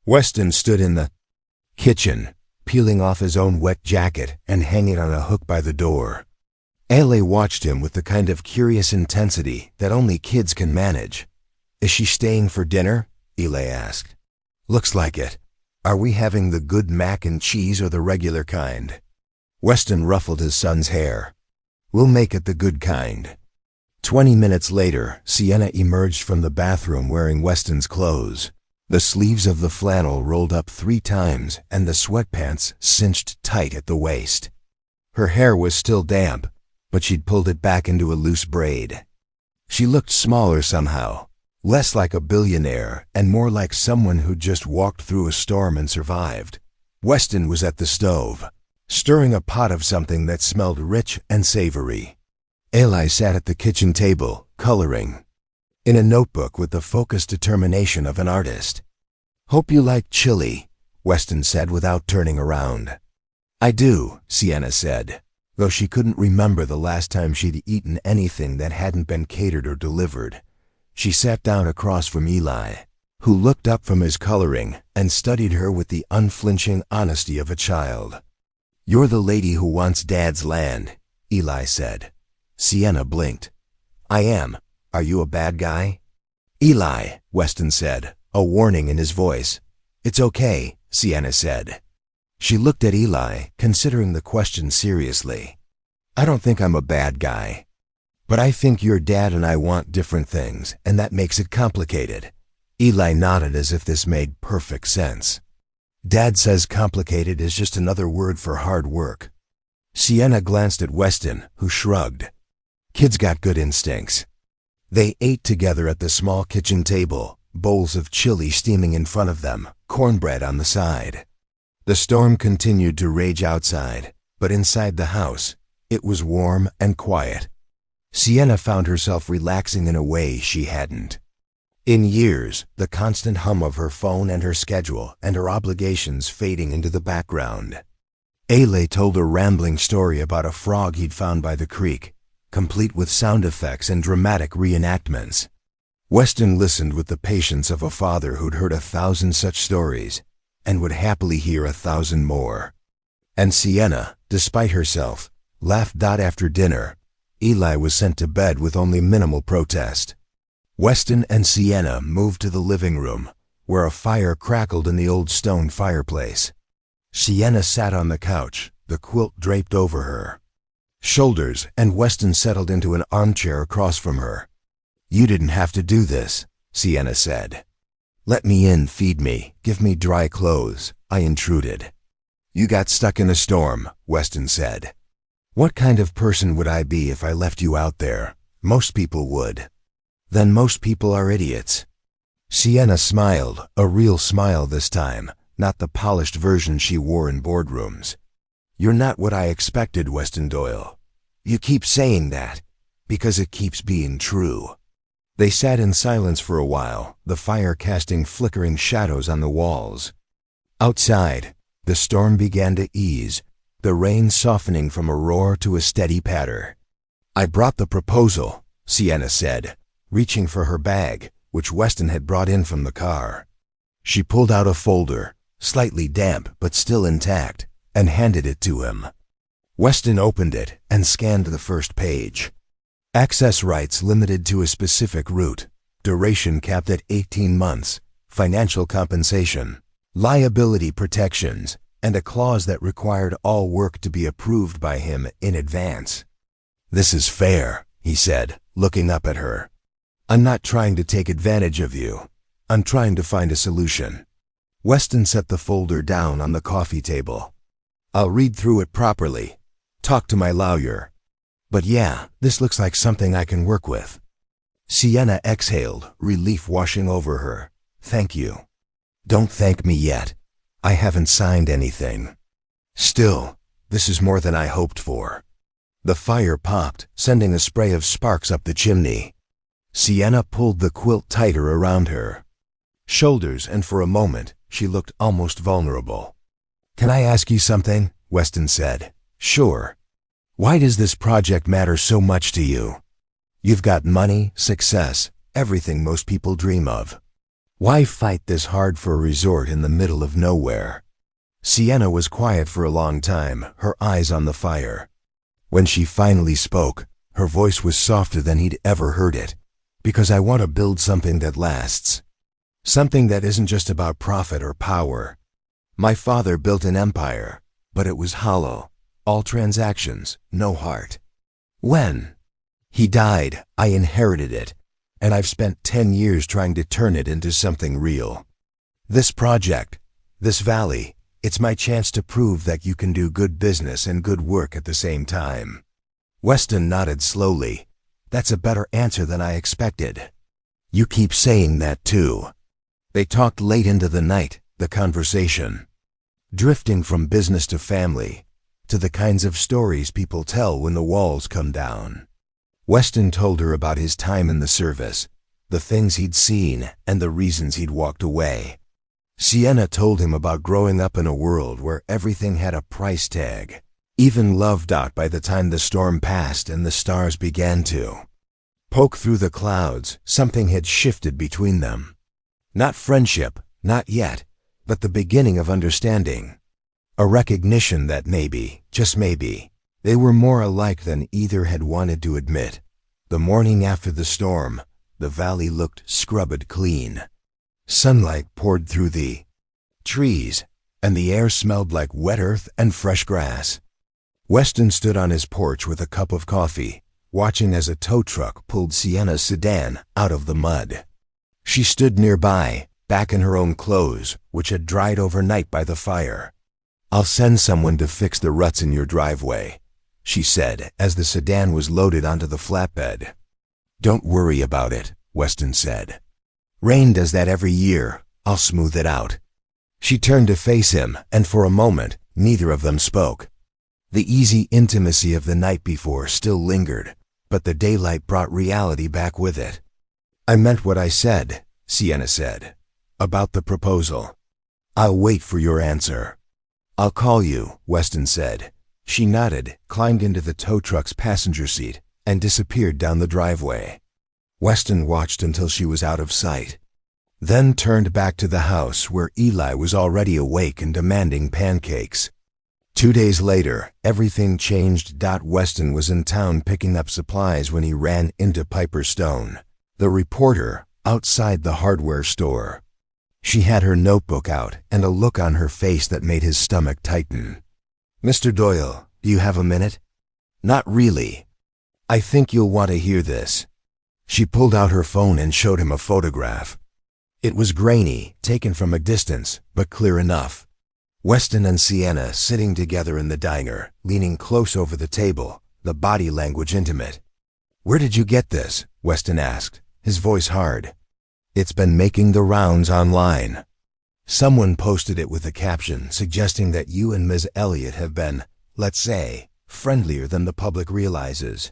Weston stood in the kitchen, peeling off his own wet jacket and hanging on a hook by the door. Ailey watched him with the kind of curious intensity that only kids can manage. "Is she staying for dinner?" Eli asked. "Looks like it. Are we having the good mac and cheese or the regular kind?" Weston ruffled his son's hair. "We'll make it the good kind." 20 minutes later, Sienna emerged from the bathroom wearing Weston's clothes. The sleeves of the flannel rolled up 3 times and the sweatpants cinched tight at the waist. Her hair was still damp, but she'd pulled it back into a loose braid. She looked smaller somehow, less like a billionaire and more like someone who'd just walked through a storm and survived. Weston was at the stove, stirring a pot of something that smelled rich and savory. Eli sat at the kitchen table, coloring in a notebook with the focused determination of an artist. "Hope you like chili," Weston said without turning around. "I do," Sienna said, though she couldn't remember the last time she'd eaten anything that hadn't been catered or delivered. She sat down across from Eli, who looked up from his coloring and studied her with the unflinching honesty of a child. "You're the lady who wants Dad's land," Eli said. Sienna blinked. "I am. Are you a bad guy?" "Eli," Weston said, a warning in his voice. "It's okay," Sienna said. She looked at Eli, considering the question seriously. "I don't think I'm a bad guy. But I think your dad and I want different things, and that makes it complicated." Eli nodded as if this made perfect sense. "Dad says complicated is just another word for hard work." Sienna glanced at Weston, who shrugged. Kids got good instincts. They ate together at the small kitchen table, bowls of chili steaming in front of them, cornbread on the side. The storm continued to rage outside, but inside the house, it was warm and quiet. Sienna found herself relaxing in a way she hadn't in years, the constant hum of her phone and her schedule and her obligations fading into the background. Ailey told a rambling story about a frog he'd found by the creek, complete with sound effects and dramatic reenactments. Weston listened with the patience of a father who'd heard 1,000 such stories and would happily hear 1,000 more. And Sienna, despite herself, laughed. After dinner, Eli was sent to bed with only minimal protest. Weston and Sienna moved to the living room, where a fire crackled in the old stone fireplace. Sienna sat on the couch, the quilt draped over her shoulders, and Weston settled into an armchair across from her. "You didn't have to do this," Sienna said. "Let me in, feed me, give me dry clothes," I intruded. "You got stuck in a storm," Weston said. "What kind of person would I be if I left you out there? Most people would." "Then most people are idiots." Sienna smiled, a real smile this time, not the polished version she wore in boardrooms. "You're not what I expected, Weston Doyle. You keep saying that, because it keeps being true." They sat in silence for a while, the fire casting flickering shadows on the walls. Outside, the storm began to ease, the rain softening from a roar to a steady patter. "I brought the proposal," Sienna said, reaching for her bag, which Weston had brought in from the car. She pulled out a folder, slightly damp but still intact, and handed it to him. Weston opened it and scanned the first page. Access rights limited to a specific route, duration capped at 18 months, financial compensation, liability protections, and a clause that required all work to be approved by him in advance. "This is fair," he said, looking up at her. "I'm not trying to take advantage of you. I'm trying to find a solution." Weston set the folder down on the coffee table. "I'll read through it properly. Talk to my lawyer. But yeah, this looks like something I can work with." Sienna exhaled, relief washing over her. "Thank you." "Don't thank me yet. I haven't signed anything." "Still, this is more than I hoped for." The fire popped, sending a spray of sparks up the chimney. Sienna pulled the quilt tighter around her. shoulders, and for a moment, she looked almost vulnerable. "Can I ask you something?" Weston said. "Sure. Why does this project matter so much to you? You've got money, success, everything most people dream of. Why fight this hard for a resort in the middle of nowhere?" Sienna was quiet for a long time, her eyes on the fire. When she finally spoke, her voice was softer than he'd ever heard it. "Because I want to build something that lasts. Something that isn't just about profit or power. My father built an empire, but it was hollow. All transactions, no heart. When he died, I inherited it, and I've spent 10 years trying to turn it into something real. This project, this valley, it's my chance to prove that you can do good business and good work at the same time." Weston nodded slowly. "That's a better answer than I expected." "You keep saying that too." They talked late into the night, the conversation drifting from business to family, to the kinds of stories people tell when the walls come down. Weston told her about his time in the service, the things he'd seen and the reasons he'd walked away. Sienna told him about growing up in a world where everything had a price tag, even love. By the time the storm passed and the stars began to poke through the clouds, something had shifted between them. Not friendship, not yet, but the beginning of understanding. A recognition that maybe, just maybe, they were more alike than either had wanted to admit. The morning after the storm, the valley looked scrubbed clean. Sunlight poured through the trees, and the air smelled like wet earth and fresh grass. Weston stood on his porch with a cup of coffee, watching as a tow truck pulled Sienna's sedan out of the mud. She stood nearby, back in her own clothes, which had dried overnight by the fire. "I'll send someone to fix the ruts in your driveway," she said as the sedan was loaded onto the flatbed. "Don't worry about it," Weston said. "Rain does that every year. I'll smooth it out." She turned to face him, and for a moment, neither of them spoke. The easy intimacy of the night before still lingered, but the daylight brought reality back with it. "I meant what I said," Sienna said, "about the proposal. I'll wait for your answer." "I'll call you," Weston said. She nodded, climbed into the tow truck's passenger seat, and disappeared down the driveway. Weston watched until she was out of sight, then turned back to the house where Eli was already awake and demanding pancakes. 2 days later, everything changed. Weston was in town picking up supplies when he ran into Piper Stone, the reporter, outside the hardware store. She had her notebook out and a look on her face that made his stomach tighten. "Mr. Doyle, do you have a minute?" "Not really. I think you'll want to hear this." She pulled out her phone and showed him a photograph. It was grainy, taken from a distance, but clear enough. Weston and Sienna sitting together in the diner, leaning close over the table, the body language intimate. "Where did you get this?" Weston asked, his voice hard. "It's been making the rounds online. Someone posted it with a caption suggesting that you and Ms. Elliott have been, let's say, friendlier than the public realizes."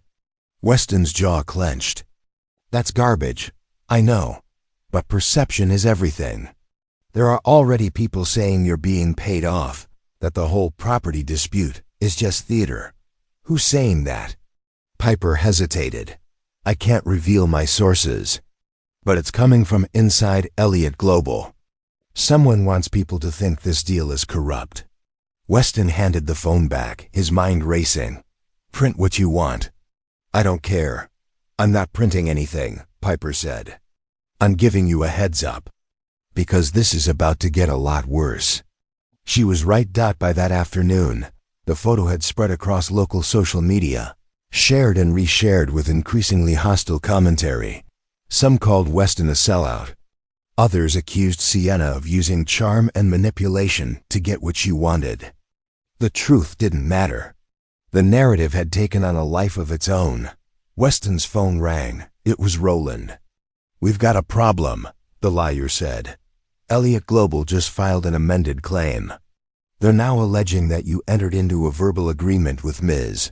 Weston's jaw clenched. "That's garbage. I know. But perception is everything. There are already people saying you're being paid off, that the whole property dispute is just theater. Who's saying that?" Piper hesitated. "I can't reveal my sources, but it's coming from inside Elliott Global. Someone wants people to think this deal is corrupt." Weston handed the phone back, his mind racing. "Print what you want." "I don't care. I'm not printing anything," Piper said. "I'm giving you a heads up, because this is about to get a lot worse." She was right. By that afternoon, the photo had spread across local social media, shared and reshared with increasingly hostile commentary. Some called Weston a sellout. Others accused Sienna of using charm and manipulation to get what she wanted. The truth didn't matter. The narrative had taken on a life of its own. Weston's phone rang. It was Roland. "We've got a problem," the lawyer said. "Elliott Global just filed an amended claim. They're now alleging that you entered into a verbal agreement with Ms.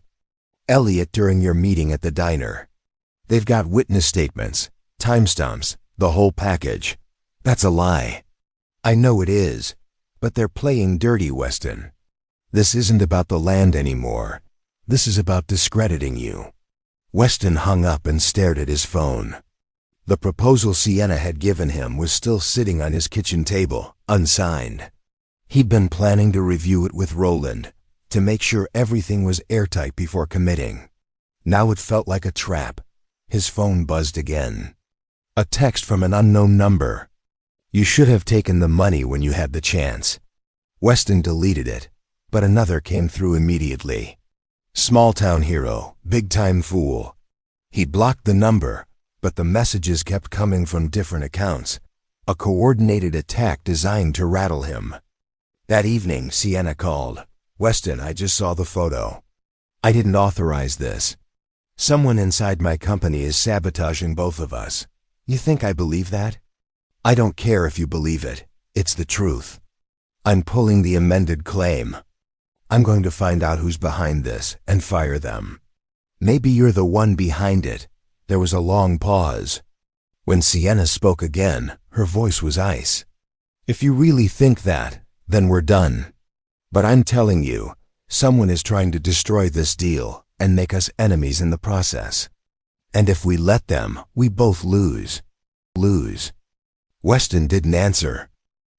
Elliott during your meeting at the diner. They've got witness statements, timestamps, the whole package. That's a lie. I know it is, but they're playing dirty, Weston. This isn't about the land anymore. This is about discrediting you. Weston hung up and stared at his phone. The proposal Sienna had given him was still sitting on his kitchen table, unsigned. He'd been planning to review it with Roland, to make sure everything was airtight before committing. Now it felt like a trap. His phone buzzed again. A text from an unknown number. You should have taken the money when you had the chance. Weston deleted it, but another came through immediately. Small-town hero, big-time fool. He blocked the number, but the messages kept coming from different accounts, a coordinated attack designed to rattle him. That evening, Sienna called. Weston, I just saw the photo. I didn't authorize this. Someone inside my company is sabotaging both of us. You think I believe that? I don't care if you believe it. It's the truth. I'm pulling the amended claim. I'm going to find out who's behind this and fire them. Maybe you're the one behind it. There was a long pause. When Sienna spoke again, her voice was ice. If you really think that, then we're done. But I'm telling you, someone is trying to destroy this deal and make us enemies in the process. And if we let them, we both lose. Lose. Weston didn't answer.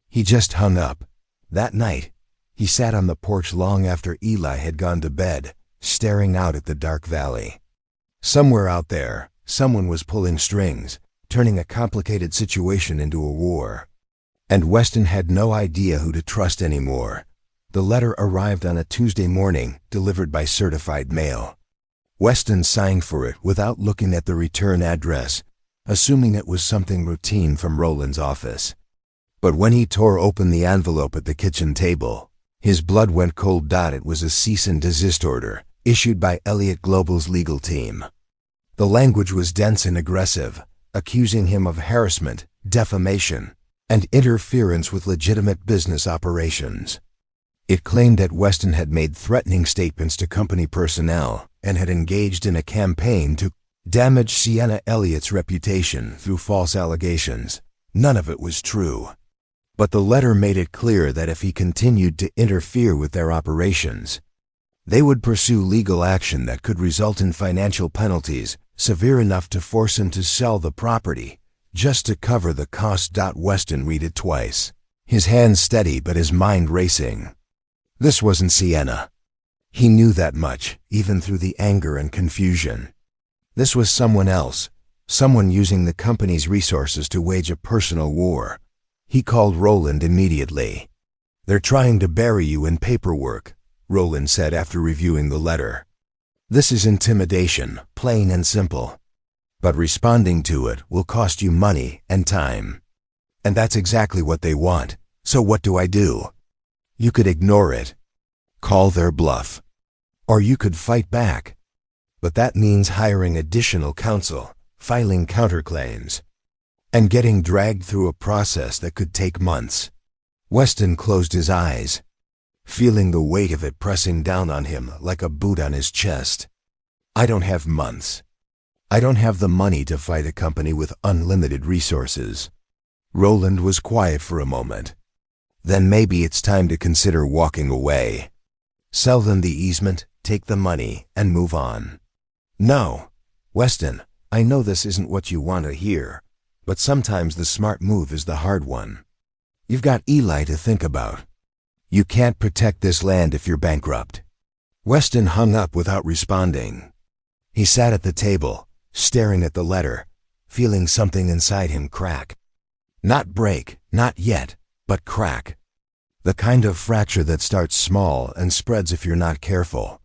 He just hung up. That night, he sat on the porch long after Eli had gone to bed, staring out at the dark valley. Somewhere out there, someone was pulling strings, turning a complicated situation into a war. And Weston had no idea who to trust anymore. The letter arrived on a Tuesday morning, delivered by certified mail. Weston signed for it without looking at the return address, assuming it was something routine from Roland's office. But when he tore open the envelope at the kitchen table, his blood went cold. It was a cease and desist order, issued by Elliott Global's legal team. The language was dense and aggressive, accusing him of harassment, defamation, and interference with legitimate business operations. It claimed that Weston had made threatening statements to company personnel and had engaged in a campaign to damage Sienna Elliott's reputation through false allegations. None of it was true. But the letter made it clear that if he continued to interfere with their operations, they would pursue legal action that could result in financial penalties severe enough to force him to sell the property just to cover the cost. Weston read it twice, his hands steady but his mind racing. This wasn't Sienna. He knew that much, even through the anger and confusion. This was someone else, someone using the company's resources to wage a personal war. He called Roland immediately. They're trying to bury you in paperwork, Roland said after reviewing the letter. This is intimidation, plain and simple. But responding to it will cost you money and time. And that's exactly what they want. So what do I do? You could ignore it, call their bluff, or you could fight back. But that means hiring additional counsel, filing counterclaims, and getting dragged through a process that could take months. Weston closed his eyes, feeling the weight of it pressing down on him like a boot on his chest. I don't have months. I don't have the money to fight a company with unlimited resources. Roland was quiet for a moment. Then maybe it's time to consider walking away. Sell them the easement, take the money, and move on. No, Weston, I know this isn't what you want to hear, but sometimes the smart move is the hard one. You've got Eli to think about. You can't protect this land if you're bankrupt. Weston hung up without responding. He sat at the table, staring at the letter, feeling something inside him crack. Not break, not yet, but crack. The kind of fracture that starts small and spreads if you're not careful.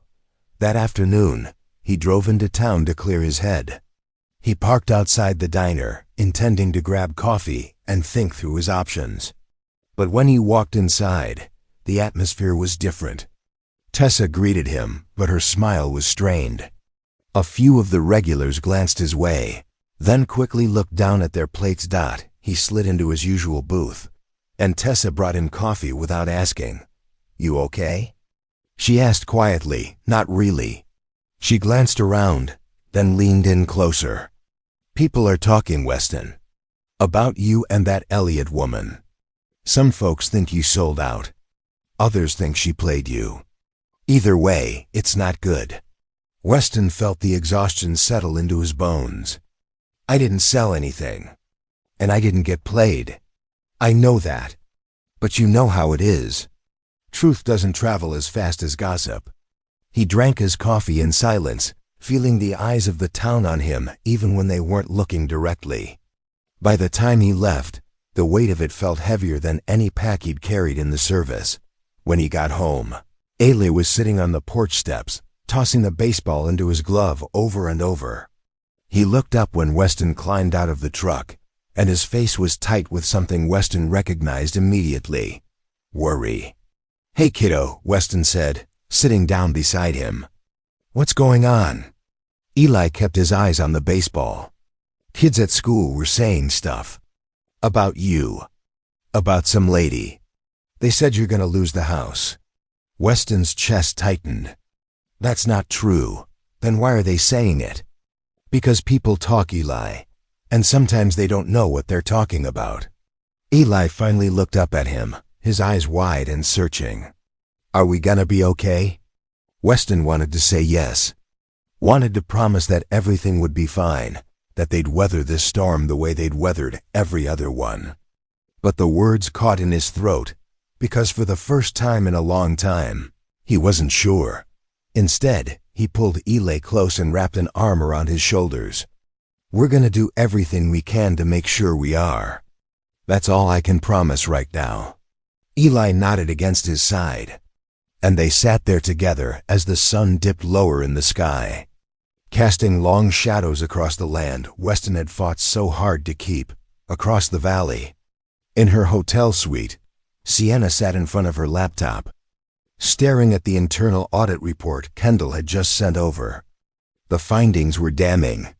That afternoon, he drove into town to clear his head. He parked outside the diner, intending to grab coffee and think through his options. But when he walked inside, the atmosphere was different. Tessa greeted him, but her smile was strained. A few of the regulars glanced his way, then quickly looked down at their plates. He slid into his usual booth, and Tessa brought him coffee without asking. You okay? She asked quietly, not really. She glanced around, then leaned in closer. People are talking, Weston. About you and that Elliot woman. Some folks think you sold out. Others think she played you. Either way, it's not good. Weston felt the exhaustion settle into his bones. I didn't sell anything. And I didn't get played. I know that. But you know how it is. Truth doesn't travel as fast as gossip. He drank his coffee in silence, feeling the eyes of the town on him even when they weren't looking directly. By the time he left, the weight of it felt heavier than any pack he'd carried in the service. When he got home, Ailey was sitting on the porch steps, tossing the baseball into his glove over and over. He looked up when Weston climbed out of the truck, and his face was tight with something Weston recognized immediately. Worry. Hey kiddo, Weston said, sitting down beside him. What's going on? Eli kept his eyes on the baseball. Kids at school were saying stuff. About you. About some lady. They said you're gonna lose the house. Weston's chest tightened. That's not true. Then why are they saying it? Because people talk, Eli. And sometimes they don't know what they're talking about. Eli finally looked up at him, his eyes wide and searching. Are we gonna be okay? Weston wanted to say yes. Wanted to promise that everything would be fine, that they'd weather this storm the way they'd weathered every other one. But the words caught in his throat, because for the first time in a long time, he wasn't sure. Instead, he pulled Eli close and wrapped an arm around his shoulders. We're gonna do everything we can to make sure we are. That's all I can promise right now. Eli nodded against his side, and they sat there together as the sun dipped lower in the sky, casting long shadows across the land Weston had fought so hard to keep, across the valley. In her hotel suite, Sienna sat in front of her laptop, staring at the internal audit report Kendall had just sent over. The findings were damning.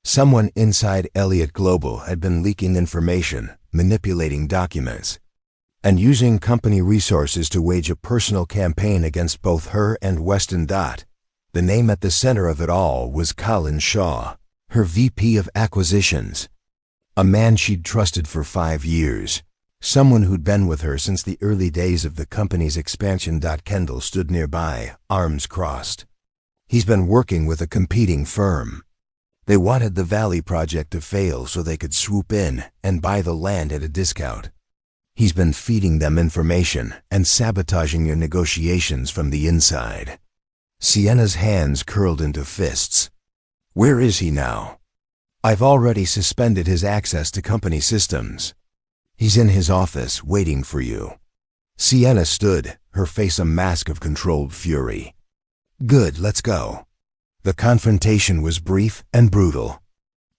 Someone inside Elliott Global had been leaking information, manipulating documents, and using company resources to wage a personal campaign against both her and Weston. The name at the center of it all was Colin Shaw, her VP of Acquisitions, a man she'd trusted for 5 years, someone who'd been with her since the early days of the company's expansion. Kendall stood nearby, arms crossed. He's been working with a competing firm. They wanted the Valley project to fail so they could swoop in and buy the land at a discount. He's been feeding them information and sabotaging your negotiations from the inside. Sienna's hands curled into fists. Where is he now? I've already suspended his access to company systems. He's in his office waiting for you. Sienna stood, her face a mask of controlled fury. Good, let's go. The confrontation was brief and brutal.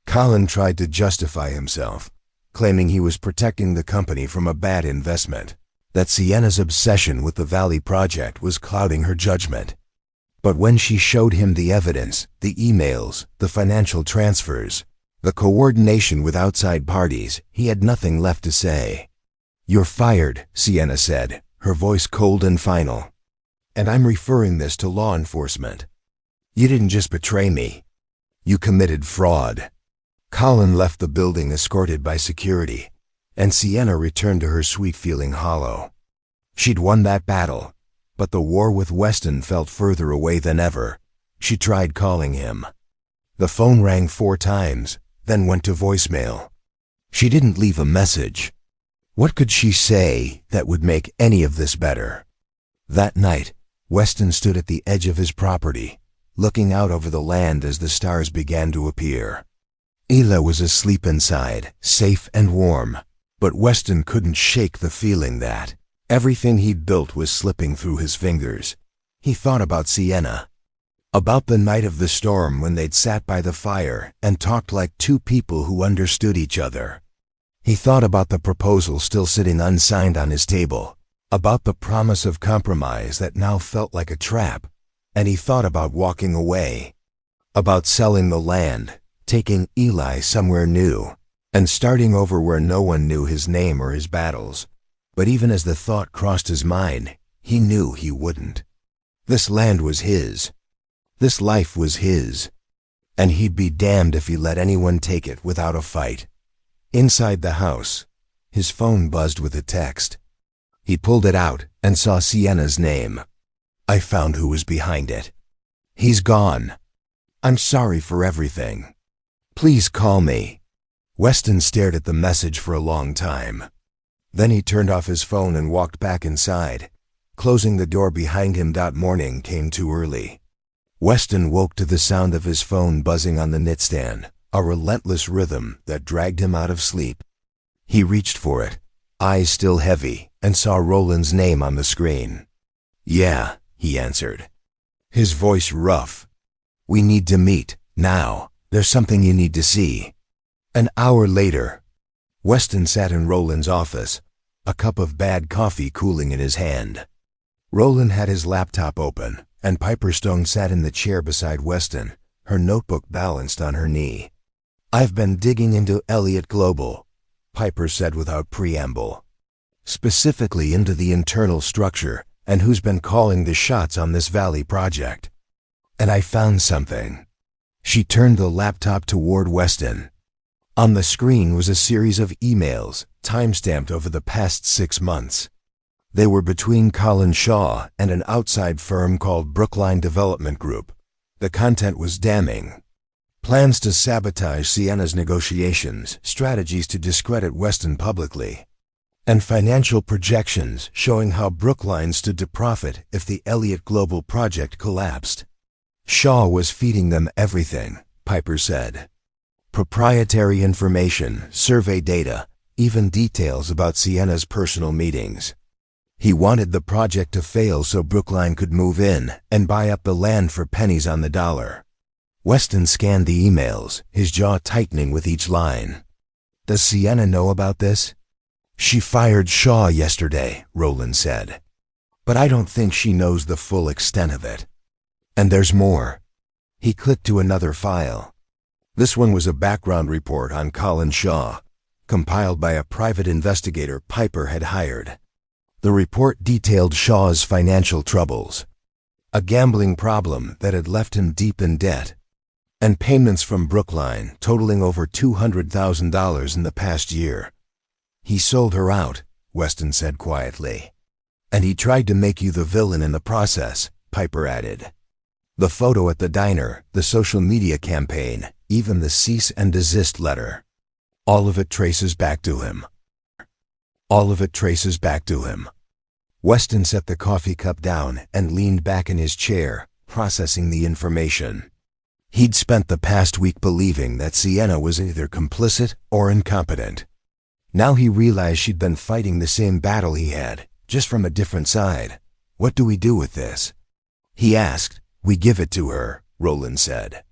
Colin tried to justify himself, claiming he was protecting the company from a bad investment, that Sienna's obsession with the Valley project was clouding her judgment. But when she showed him the evidence, the emails, the financial transfers, the coordination with outside parties, he had nothing left to say. You're fired, Sienna said, her voice cold and final. And I'm referring this to law enforcement. You didn't just betray me. You committed fraud. Colin left the building escorted by security, and Sienna returned to her suite feeling hollow. She'd won that battle, but the war with Weston felt further away than ever. She tried calling him. The phone rang 4 times, then went to voicemail. She didn't leave a message. What could she say that would make any of this better? That night, Weston stood at the edge of his property, looking out over the land as the stars began to appear. Ela was asleep inside, safe and warm, but Weston couldn't shake the feeling that everything he'd built was slipping through his fingers. He thought about Sienna, about the night of the storm when they'd sat by the fire and talked like 2 people who understood each other. He thought about the proposal still sitting unsigned on his table, about the promise of compromise that now felt like a trap, and he thought about walking away, about selling the land, taking Eli somewhere new, and starting over where no one knew his name or his battles. But even as the thought crossed his mind, he knew he wouldn't. This land was his. This life was his. And he'd be damned if he let anyone take it without a fight. Inside the house, his phone buzzed with a text. He pulled it out and saw Sienna's name. I found who was behind it. He's gone. I'm sorry for everything. Please call me. Weston stared at the message for a long time. Then he turned off his phone and walked back inside, closing the door behind him. Morning came too early. Weston woke to the sound of his phone buzzing on the nightstand, a relentless rhythm that dragged him out of sleep. He reached for it, eyes still heavy, and saw Roland's name on the screen. Yeah, he answered, his voice rough. We need to meet, now. There's something you need to see. An hour later, Weston sat in Roland's office, a cup of bad coffee cooling in his hand. Roland had his laptop open, and Piper Stone sat in the chair beside Weston, her notebook balanced on her knee. I've been digging into Elliott Global, Piper said without preamble. Specifically into the internal structure and who's been calling the shots on this Valley project. And I found something. She turned the laptop toward Weston. On the screen was a series of emails, time-stamped over the past 6 months. They were between Colin Shaw and an outside firm called Brookline Development Group. The content was damning. Plans to sabotage Sienna's negotiations, strategies to discredit Weston publicly, and financial projections showing how Brookline stood to profit if the Elliott Global project collapsed. Shaw was feeding them everything, Piper said. Proprietary information, survey data, even details about Sienna's personal meetings. He wanted the project to fail so Brookline could move in and buy up the land for pennies on the dollar. Weston scanned the emails, his jaw tightening with each line. Does Sienna know about this? She fired Shaw yesterday, Roland said. But I don't think she knows the full extent of it. And there's more. He clicked to another file. This one was a background report on Colin Shaw, compiled by a private investigator Piper had hired. The report detailed Shaw's financial troubles, a gambling problem that had left him deep in debt, and payments from Brookline totaling over $200,000 in the past year. He sold her out, Weston said quietly. And he tried to make you the villain in the process, Piper added. The photo at the diner, the social media campaign, even the cease and desist letter. All of it traces back to him. All of it traces back to him. Weston set the coffee cup down and leaned back in his chair, processing the information. He'd spent the past week believing that Sienna was either complicit or incompetent. Now he realized she'd been fighting the same battle he had, just from a different side. What do we do with this? He asked. We give it to her, Roland said.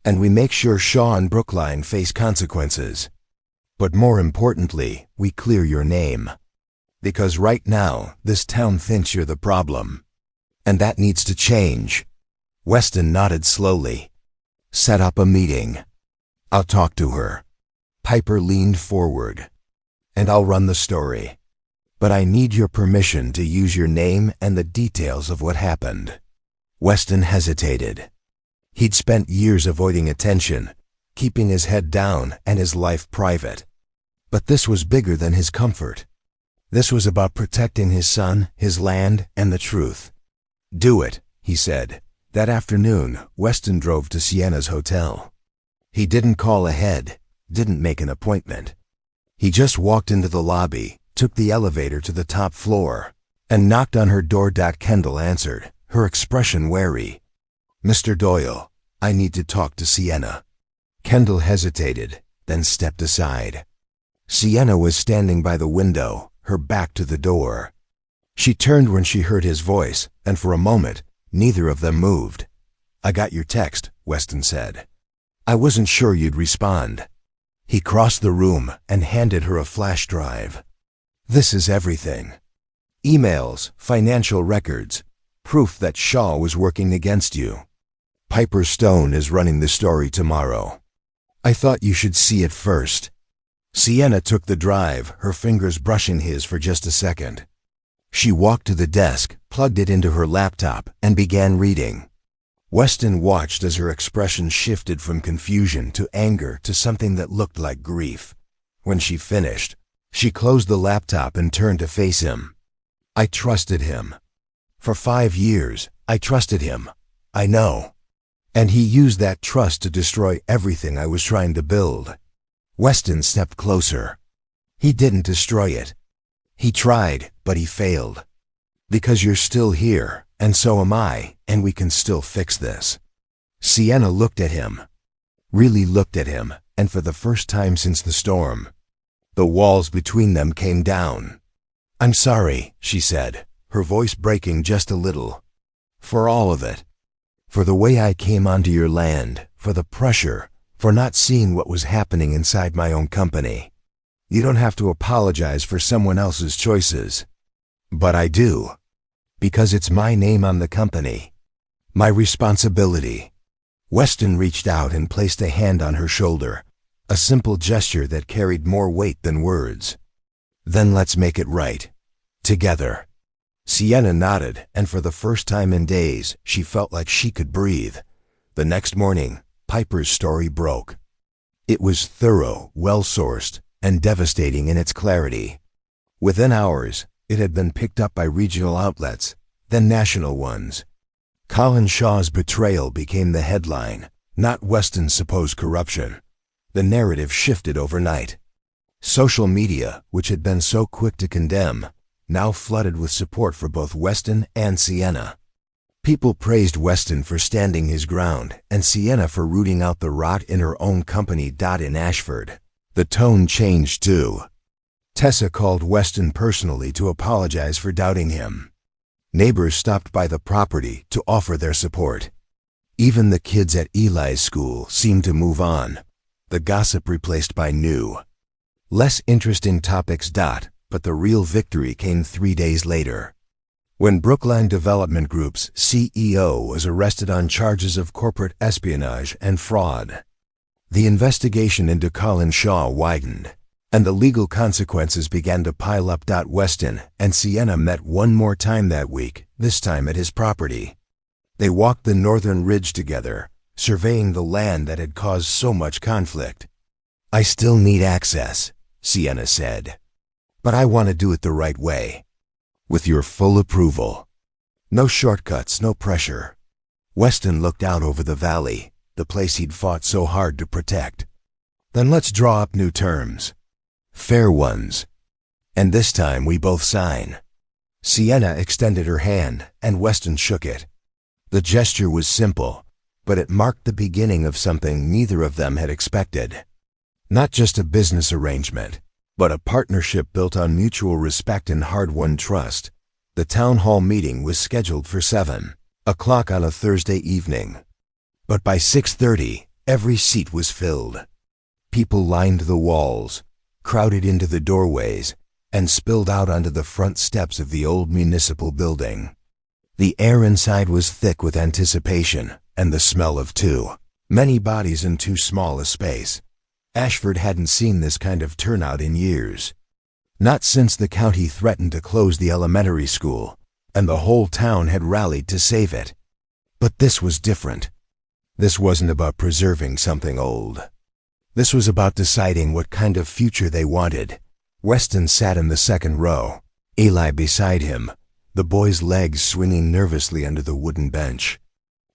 And we make sure Shaw and Brookline face consequences. But more importantly, we clear your name. Because right now, this town thinks you're the problem. And that needs to change. Weston nodded slowly. Set up a meeting. I'll talk to her. Piper leaned forward. And I'll run the story. But I need your permission to use your name and the details of what happened. Weston hesitated. He'd spent years avoiding attention, keeping his head down and his life private. But this was bigger than his comfort. This was about protecting his son, his land, and the truth. Do it, he said. That afternoon, Weston drove to Sienna's hotel. He didn't call ahead, didn't make an appointment. He just walked into the lobby, took the elevator to the top floor, and knocked on her door. Kendall answered, her expression wary. Mr. Doyle, I need to talk to Sienna. Kendall hesitated, then stepped aside. Sienna was standing by the window, her back to the door. She turned when she heard his voice, and for a moment, neither of them moved. I got your text, Weston said. I wasn't sure you'd respond. He crossed the room and handed her a flash drive. This is everything. Emails, financial records, proof that Shaw was working against you. Piper Stone is running the story tomorrow. I thought you should see it first. Sienna took the drive, her fingers brushing his for just a second. She walked to the desk, plugged it into her laptop, and began reading. Weston watched as her expression shifted from confusion to anger to something that looked like grief. When she finished, she closed the laptop and turned to face him. I trusted him. For 5 years, I trusted him. I know. And he used that trust to destroy everything I was trying to build. Weston stepped closer. He didn't destroy it. He tried, but he failed. Because you're still here, and so am I, and we can still fix this. Sienna looked at him. Really looked at him, and for the first time since the storm, the walls between them came down. I'm sorry, she said, her voice breaking just a little. For all of it. For the way I came onto your land, for the pressure, for not seeing what was happening inside my own company. You don't have to apologize for someone else's choices. But I do. Because it's my name on the company. My responsibility. Weston reached out and placed a hand on her shoulder, a simple gesture that carried more weight than words. Then let's make it right. Together. Sienna nodded, and for the first time in days, she felt like she could breathe. The next morning, Piper's story broke. It was thorough, well-sourced, and devastating in its clarity. Within hours, it had been picked up by regional outlets, then national ones. Colin Shaw's betrayal became the headline, not Weston's supposed corruption. The narrative shifted overnight. Social media, which had been so quick to condemn, now flooded with support for both Weston and Sienna. People praised Weston for standing his ground and Sienna for rooting out the rot in her own company. In Ashford, the tone changed too. Tessa called Weston personally to apologize for doubting him. Neighbors stopped by the property to offer their support. Even the kids at Eli's school seemed to move on, the gossip replaced by new, less interesting topics. But the real victory came 3 days later, when Brookline Development Group's CEO was arrested on charges of corporate espionage and fraud. The investigation into Colin Shaw widened, and the legal consequences began to pile up. Weston and Sienna met one more time that week, this time at his property. They walked the northern ridge together, surveying the land that had caused so much conflict. I still need access, Sienna said. But I want to do it the right way. With your full approval. No shortcuts, no pressure. Weston looked out over the valley, the place he'd fought so hard to protect. Then let's draw up new terms. Fair ones. And this time we both sign. Sienna extended her hand, and Weston shook it. The gesture was simple, but it marked the beginning of something neither of them had expected. Not just a business arrangement, but a partnership built on mutual respect and hard-won trust. The town hall meeting was scheduled for 7 o'clock on a Thursday evening. But by 6:30, every seat was filled. People lined the walls, crowded into the doorways, and spilled out onto the front steps of the old municipal building. The air inside was thick with anticipation and the smell of too many bodies in too small a space. Ashford hadn't seen this kind of turnout in years. Not since the county threatened to close the elementary school, and the whole town had rallied to save it. But this was different. This wasn't about preserving something old. This was about deciding what kind of future they wanted. Weston sat in the second row, Eli beside him, the boy's legs swinging nervously under the wooden bench.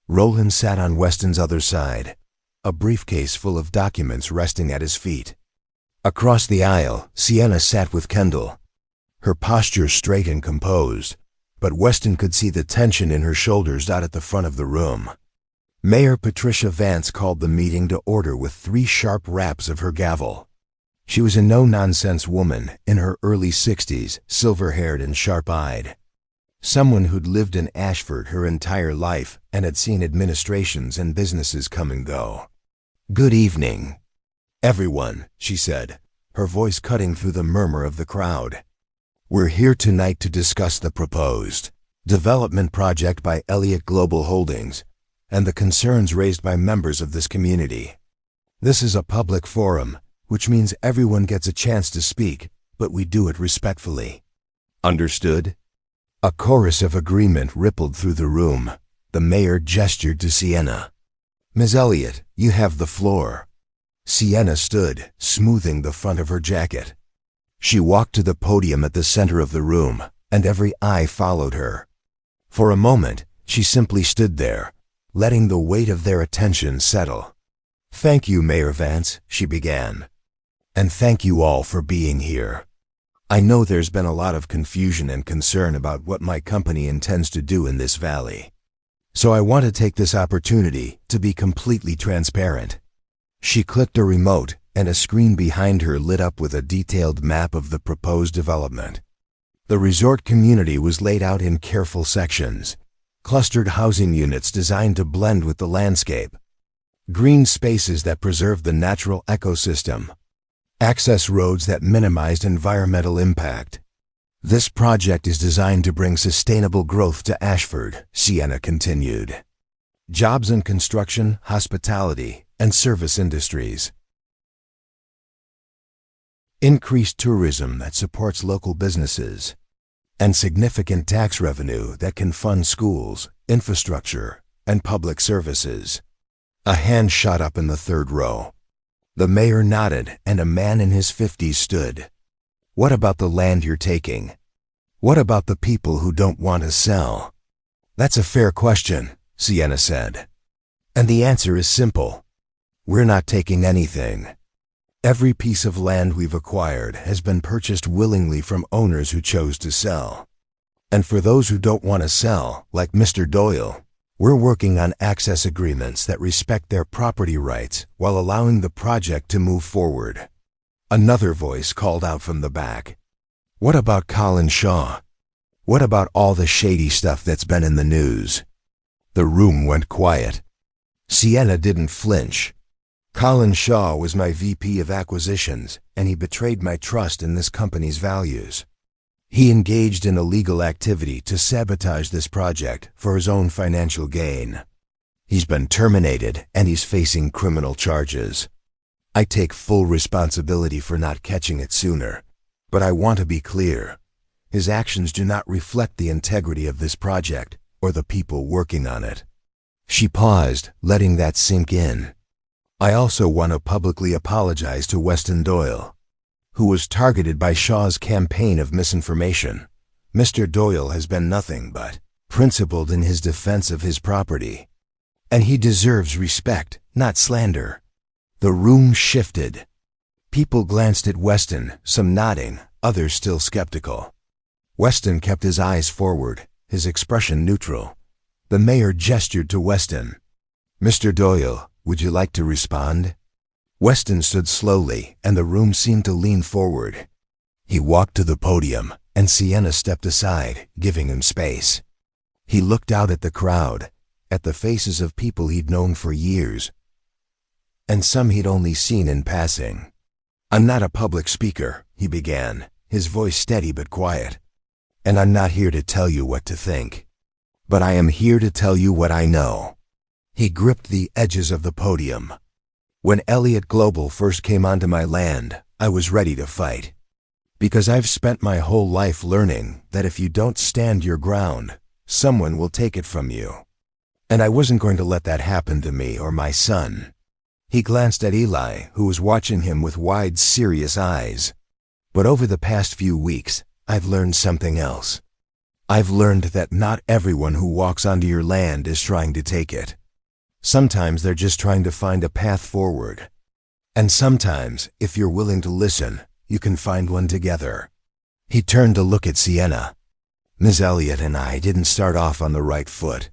Roland sat on Weston's other side, a briefcase full of documents resting at his feet. Across the aisle, Sienna sat with Kendall, her posture straight and composed, but Weston could see the tension in her shoulders out at the front of the room. Mayor Patricia Vance called the meeting to order with 3 sharp raps of her gavel. She was a no-nonsense woman in her early 60s, silver-haired and sharp-eyed. Someone who'd lived in Ashford her entire life and had seen administrations and businesses come and go. Good evening, everyone, she said, her voice cutting through the murmur of the crowd. We're here tonight to discuss the proposed development project by Elliott Global Holdings and the concerns raised by members of this community. This is a public forum, which means everyone gets a chance to speak, but we do it respectfully. Understood? A chorus of agreement rippled through the room. The mayor gestured to Sienna. Ms. Elliott, you have the floor. Sienna stood, smoothing the front of her jacket. She walked to the podium at the center of the room, and every eye followed her. For a moment, she simply stood there, letting the weight of their attention settle. "Thank you, Mayor Vance," she began. "And thank you all for being here. I know there's been a lot of confusion and concern about what my company intends to do in this valley. So I want to take this opportunity to be completely transparent." She clicked a remote, and a screen behind her lit up with a detailed map of the proposed development. The resort community was laid out in careful sections, clustered housing units designed to blend with the landscape, green spaces that preserved the natural ecosystem, access roads that minimized environmental impact. "This project is designed to bring sustainable growth to Ashford," Sienna continued. "Jobs in construction, hospitality, and service industries. Increased tourism that supports local businesses, and significant tax revenue that can fund schools, infrastructure, and public services." A hand shot up in the third row. The mayor nodded, and a man in his 50s stood. "What about the land you're taking? What about the people who don't want to sell?" "That's a fair question," Sienna said. "And the answer is simple. We're not taking anything. Every piece of land we've acquired has been purchased willingly from owners who chose to sell. And for those who don't want to sell, like Mr. Doyle, we're working on access agreements that respect their property rights while allowing the project to move forward." Another voice called out from the back. "What about Colin Shaw? What about all the shady stuff that's been in the news?" The room went quiet. Sienna didn't flinch. "Colin Shaw was my VP of acquisitions, and he betrayed my trust in this company's values. He engaged in illegal activity to sabotage this project for his own financial gain. He's been terminated, and he's facing criminal charges. I take full responsibility for not catching it sooner, but I want to be clear. His actions do not reflect the integrity of this project or the people working on it." She paused, letting that sink in. "I also want to publicly apologize to Weston Doyle, who was targeted by Shaw's campaign of misinformation. Mr. Doyle has been nothing but principled in his defense of his property, and he deserves respect, not slander." The room shifted. People glanced at Weston, some nodding, others still skeptical. Weston kept his eyes forward, his expression neutral. The mayor gestured to Weston. "Mr. Doyle, would you like to respond?" Weston stood slowly, and the room seemed to lean forward. He walked to the podium, and Sienna stepped aside, giving him space. He looked out at the crowd, at the faces of people he'd known for years, and some he'd only seen in passing. "I'm not a public speaker," he began, his voice steady but quiet. "And I'm not here to tell you what to think. But I am here to tell you what I know." He gripped the edges of the podium. "When Elliott Global first came onto my land, I was ready to fight. Because I've spent my whole life learning that if you don't stand your ground, someone will take it from you. And I wasn't going to let that happen to me or my son." He glanced at Eli, who was watching him with wide, serious eyes. "But over the past few weeks, I've learned something else. I've learned that not everyone who walks onto your land is trying to take it. Sometimes they're just trying to find a path forward. And sometimes, if you're willing to listen, you can find one together." He turned to look at Sienna. "Ms. Elliott and I didn't start off on the right foot.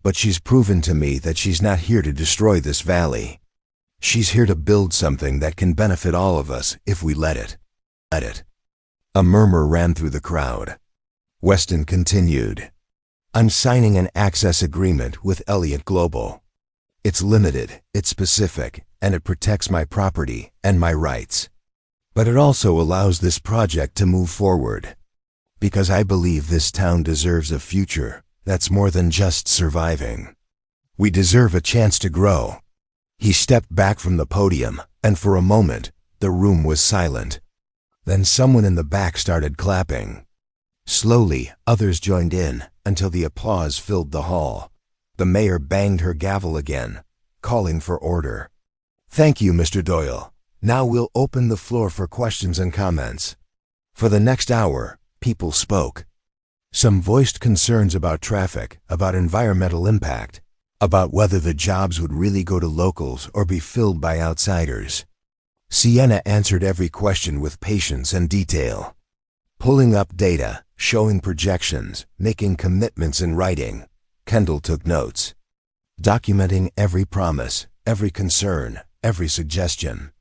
But she's proven to me that she's not here to destroy this valley. She's here to build something that can benefit all of us if we let it. A murmur ran through the crowd. Weston continued. "I'm signing an access agreement with Elliott Global. It's limited, it's specific, and it protects my property and my rights. But it also allows this project to move forward. Because I believe this town deserves a future that's more than just surviving. We deserve a chance to grow." He stepped back from the podium, and for a moment, the room was silent. Then someone in the back started clapping. Slowly, others joined in, until the applause filled the hall. The mayor banged her gavel again, calling for order. Thank you, Mr. Doyle. Now we'll open the floor for questions and comments. For the next hour, people spoke. Some voiced concerns about traffic, about environmental impact, about whether the jobs would really go to locals or be filled by outsiders. Sienna answered every question with patience and detail, pulling up data, showing projections, making commitments in writing. Kendall took notes, documenting every promise, every concern, every suggestion.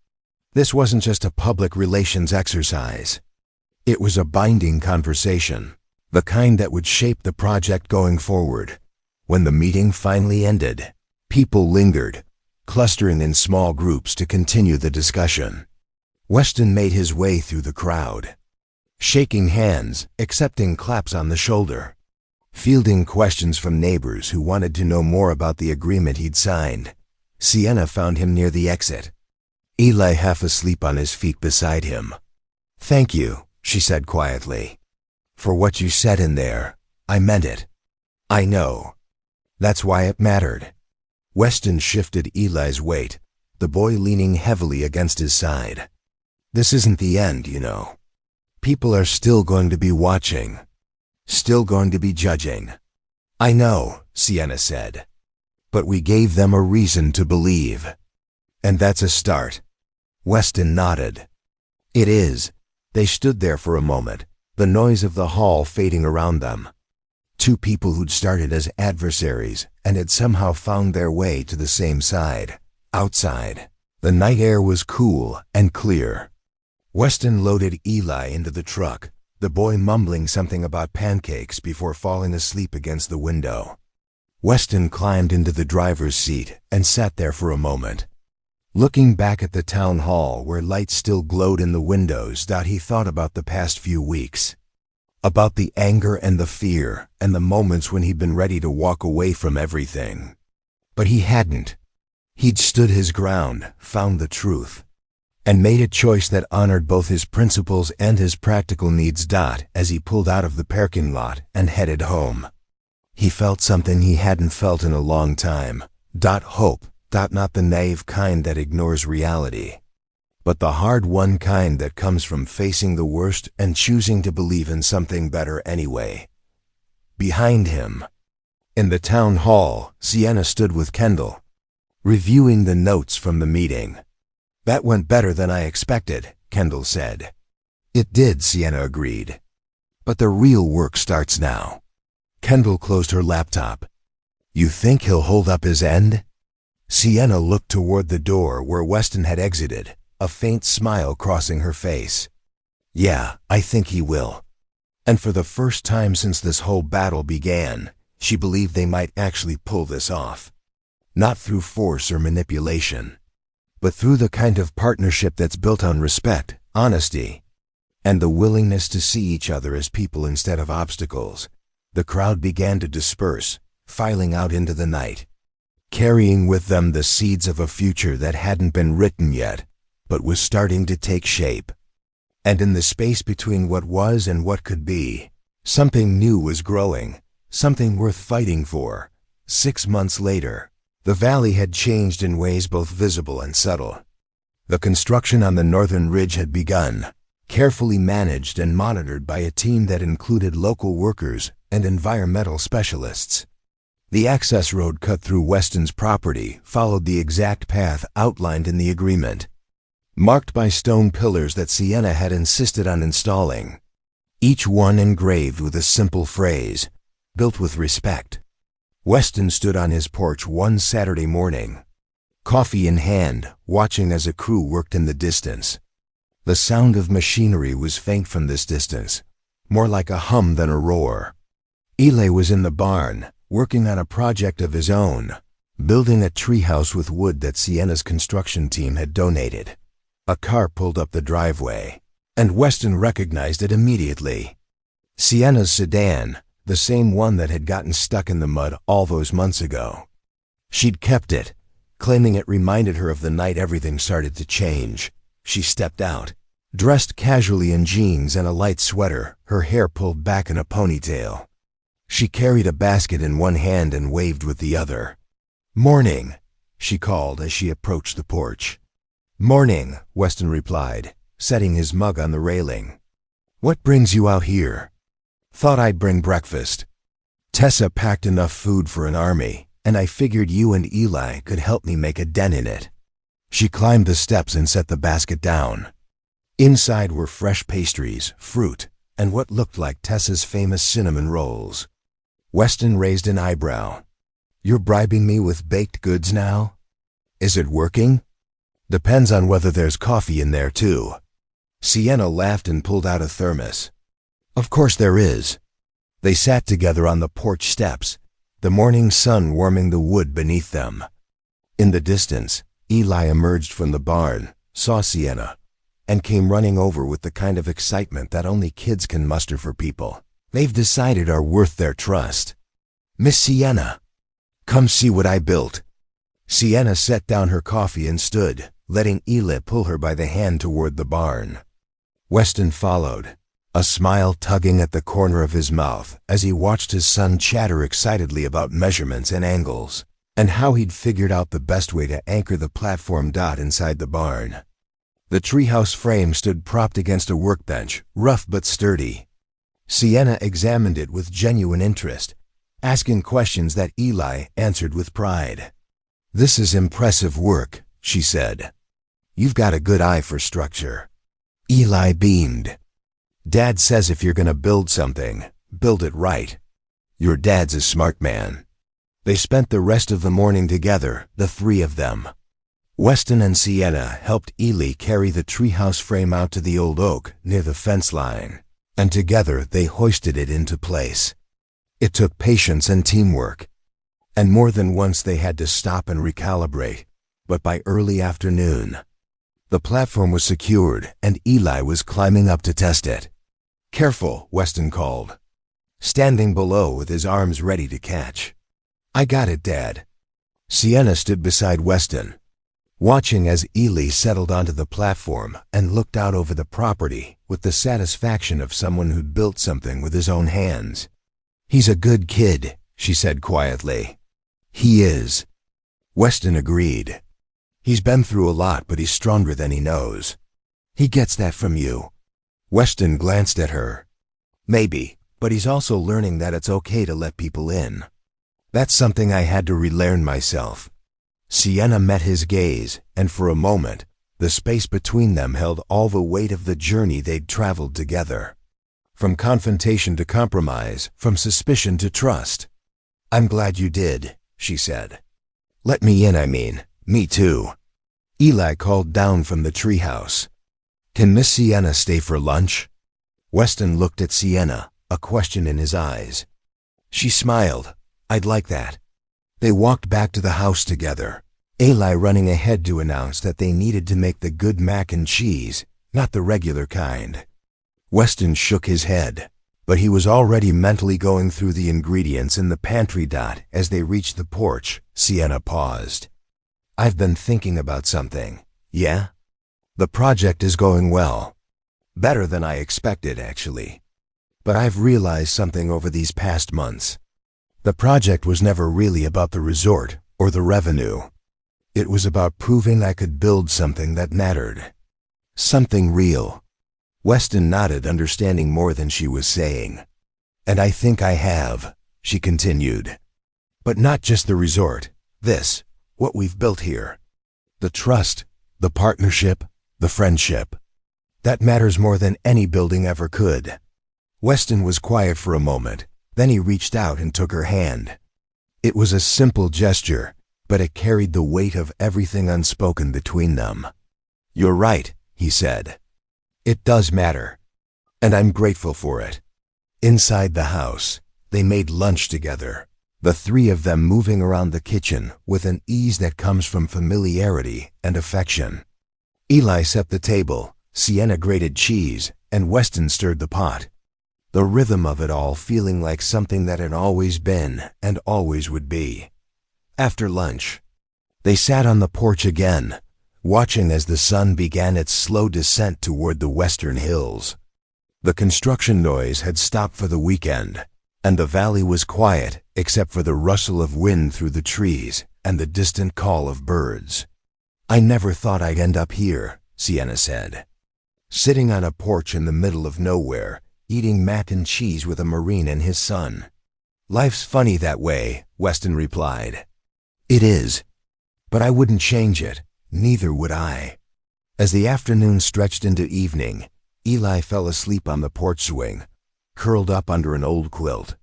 This wasn't just a public relations exercise. It was a binding conversation, the kind that would shape the project going forward. When the meeting finally ended, people lingered, clustering in small groups to continue the discussion. Weston made his way through the crowd, shaking hands, accepting claps on the shoulder, fielding questions from neighbors who wanted to know more about the agreement he'd signed. Sienna found him near the exit, Eli half asleep on his feet beside him. "Thank you," she said quietly, "for what you said in there. I meant it. I know. That's why it mattered." Weston shifted Eli's weight, the boy leaning heavily against his side. "This isn't the end, you know. People are still going to be watching, still going to be judging." "I know," Sienna said. "But we gave them a reason to believe. And that's a start." Weston nodded. "It is." They stood there for a moment, the noise of the hall fading around them. Two people who'd started as adversaries and had somehow found their way to the same side. Outside, the night air was cool and clear. Weston loaded Eli into the truck, the boy mumbling something about pancakes before falling asleep against the window. Weston climbed into the driver's seat and sat there for a moment, looking back at the town hall where lights still glowed in the windows. He thought about the past few weeks, about the anger and the fear and the moments when he'd been ready to walk away from everything. But he hadn't. He'd stood his ground, found the truth, and made a choice that honored both his principles and his practical needs. As he pulled out of the parking lot and headed home, he felt something he hadn't felt in a long time. Hope. Not the naive kind that ignores reality, but the hard-won kind that comes from facing the worst and choosing to believe in something better anyway. Behind him, in the town hall, Sienna stood with Kendall, reviewing the notes from the meeting. "That went better than I expected," Kendall said. "It did," Sienna agreed. "But the real work starts now." Kendall closed her laptop. "You think he'll hold up his end?" Sienna looked toward the door where Weston had exited, a faint smile crossing her face. "Yeah, I think he will." And for the first time since this whole battle began, she believed they might actually pull this off. Not through force or manipulation, but through the kind of partnership that's built on respect, honesty, and the willingness to see each other as people instead of obstacles. The crowd began to disperse, filing out into the night, carrying with them the seeds of a future that hadn't been written yet, but was starting to take shape. And in the space between what was and what could be, something new was growing, something worth fighting for. 6 months later, the valley had changed in ways both visible and subtle. The construction on the northern ridge had begun, carefully managed and monitored by a team that included local workers and environmental specialists. The access road cut through Weston's property followed the exact path outlined in the agreement, marked by stone pillars that Sienna had insisted on installing, each one engraved with a simple phrase, "Built with respect." Weston stood on his porch one Saturday morning, coffee in hand, watching as a crew worked in the distance. The sound of machinery was faint from this distance, more like a hum than a roar. Eli was in the barn, working on a project of his own, building a treehouse with wood that Sienna's construction team had donated. A car pulled up the driveway, and Weston recognized it immediately. Sienna's sedan, the same one that had gotten stuck in the mud all those months ago. She'd kept it, claiming it reminded her of the night everything started to change. She stepped out, dressed casually in jeans and a light sweater, her hair pulled back in a ponytail. She carried a basket in one hand and waved with the other. "Morning," she called as she approached the porch. "Morning," Weston replied, setting his mug on the railing. "What brings you out here?" "Thought I'd bring breakfast. Tessa packed enough food for an army, and I figured you and Eli could help me make a dent in it." She climbed the steps and set the basket down. Inside were fresh pastries, fruit, and what looked like Tessa's famous cinnamon rolls. Weston raised an eyebrow. "You're bribing me with baked goods now? Is it working?" "Depends on whether there's coffee in there, too." Sienna laughed and pulled out a thermos. "Of course there is." They sat together on the porch steps, the morning sun warming the wood beneath them. In the distance, Eli emerged from the barn, saw Sienna, and came running over with the kind of excitement that only kids can muster for people they've decided are worth their trust. "Miss Sienna, come see what I built." Sienna set down her coffee and stood, letting Eli pull her by the hand toward the barn. Weston followed, a smile tugging at the corner of his mouth as he watched his son chatter excitedly about measurements and angles, and how he'd figured out the best way to anchor the platform dot inside the barn. The treehouse frame stood propped against a workbench, rough but sturdy. Sienna examined it with genuine interest, asking questions that Eli answered with pride. "This is impressive work," she said. "You've got a good eye for structure." Eli beamed. "Dad says if you're going to build something, build it right. Your dad's a smart man." They spent the rest of the morning together, the three of them. Weston and Sienna helped Eli carry the treehouse frame out to the old oak near the fence line, and together they hoisted it into place. It took patience and teamwork, and more than once they had to stop and recalibrate, but by early afternoon, the platform was secured and Eli was climbing up to test it. "Careful," Weston called, standing below with his arms ready to catch. "I got it, Dad." Sienna stood beside Weston, watching as Eli settled onto the platform and looked out over the property with the satisfaction of someone who'd built something with his own hands. "He's a good kid," she said quietly. "He is." Weston agreed. "He's been through a lot, but he's stronger than he knows. He gets that from you." Weston glanced at her. "Maybe, but he's also learning that it's okay to let people in. That's something I had to relearn myself." Sienna met his gaze, and for a moment, the space between them held all the weight of the journey they'd traveled together. From confrontation to compromise, from suspicion to trust. "I'm glad you did," she said. "Let me in, I mean. Me too." Eli called down from the treehouse. "Can Miss Sienna stay for lunch?" Weston looked at Sienna, a question in his eyes. She smiled. "I'd like that." They walked back to the house together, Eli running ahead to announce that they needed to make the good mac and cheese, not the regular kind. Weston shook his head, but he was already mentally going through the ingredients in the pantry dot as they reached the porch. Sienna paused. "I've been thinking about something." "Yeah?" "The project is going well. Better than I expected, actually. But I've realized something over these past months. The project was never really about the resort or the revenue. It was about proving I could build something that mattered. Something real." Weston nodded, understanding more than she was saying. "And I think I have," she continued. "But not just the resort. This, what we've built here. The trust, the partnership, the friendship. That matters more than any building ever could." Weston was quiet for a moment. Then he reached out and took her hand. It was a simple gesture, but it carried the weight of everything unspoken between them. "You're right," he said. "It does matter. And I'm grateful for it." Inside the house, they made lunch together, the three of them moving around the kitchen with an ease that comes from familiarity and affection. Eli set the table, Sienna grated cheese, and Weston stirred the pot. The rhythm of it all feeling like something that had always been and always would be. After lunch, they sat on the porch again, watching as the sun began its slow descent toward the western hills. The construction noise had stopped for the weekend, and the valley was quiet except for the rustle of wind through the trees and the distant call of birds. I never thought I'd end up here, Sienna said. Sitting on a porch in the middle of nowhere, eating mac and cheese with a Marine and his son. Life's funny that way, Weston replied. It is. But I wouldn't change it, neither would I. As the afternoon stretched into evening, Eli fell asleep on the porch swing, curled up under an old quilt.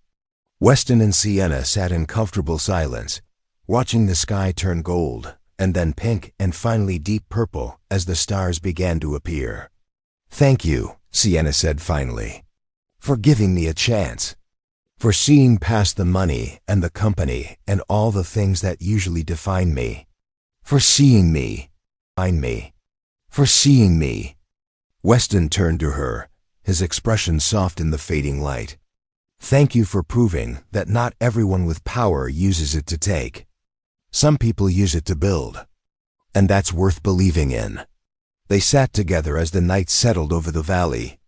Weston and Sienna sat in comfortable silence, watching the sky turn gold, and then pink and finally deep purple as the stars began to appear. Thank you, Sienna said finally, for giving me a chance. For seeing past the money and the company and all the things that usually define me. For seeing me. For seeing me. Weston turned to her, his expression soft in the fading light. Thank you for proving that not everyone with power uses it to take. Some people use it to build. And that's worth believing in. They sat together as the night settled over the valley.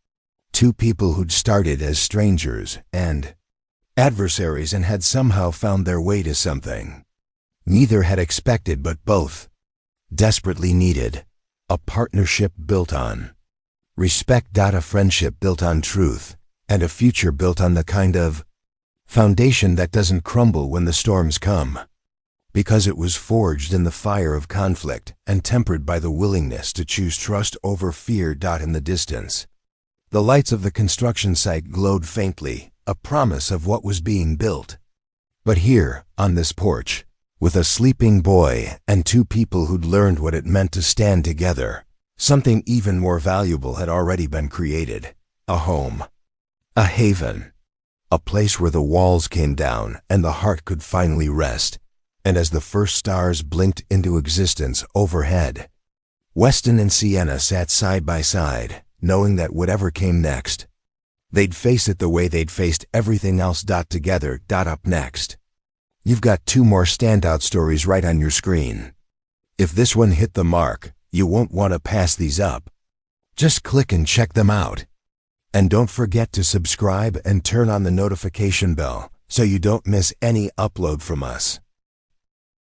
Two people who'd started as strangers and adversaries and had somehow found their way to something. Neither had expected, but both desperately needed. A partnership built on respect, a friendship built on truth, and a future built on the kind of foundation that doesn't crumble when the storms come. Because it was forged in the fire of conflict and tempered by the willingness to choose trust over fear. In the distance, the lights of the construction site glowed faintly, a promise of what was being built. But here, on this porch, with a sleeping boy and two people who'd learned what it meant to stand together, something even more valuable had already been created. A home. A haven. A place where the walls came down and the heart could finally rest. And as the first stars blinked into existence overhead, Weston and Sienna sat side by side, knowing that whatever came next, they'd face it the way they'd faced everything else. Together. Up next, you've got two more standout stories right on your screen. If this one hit the mark, you won't want to pass these up. Just click and check them out. And don't forget to subscribe and turn on the notification bell so you don't miss any upload from us.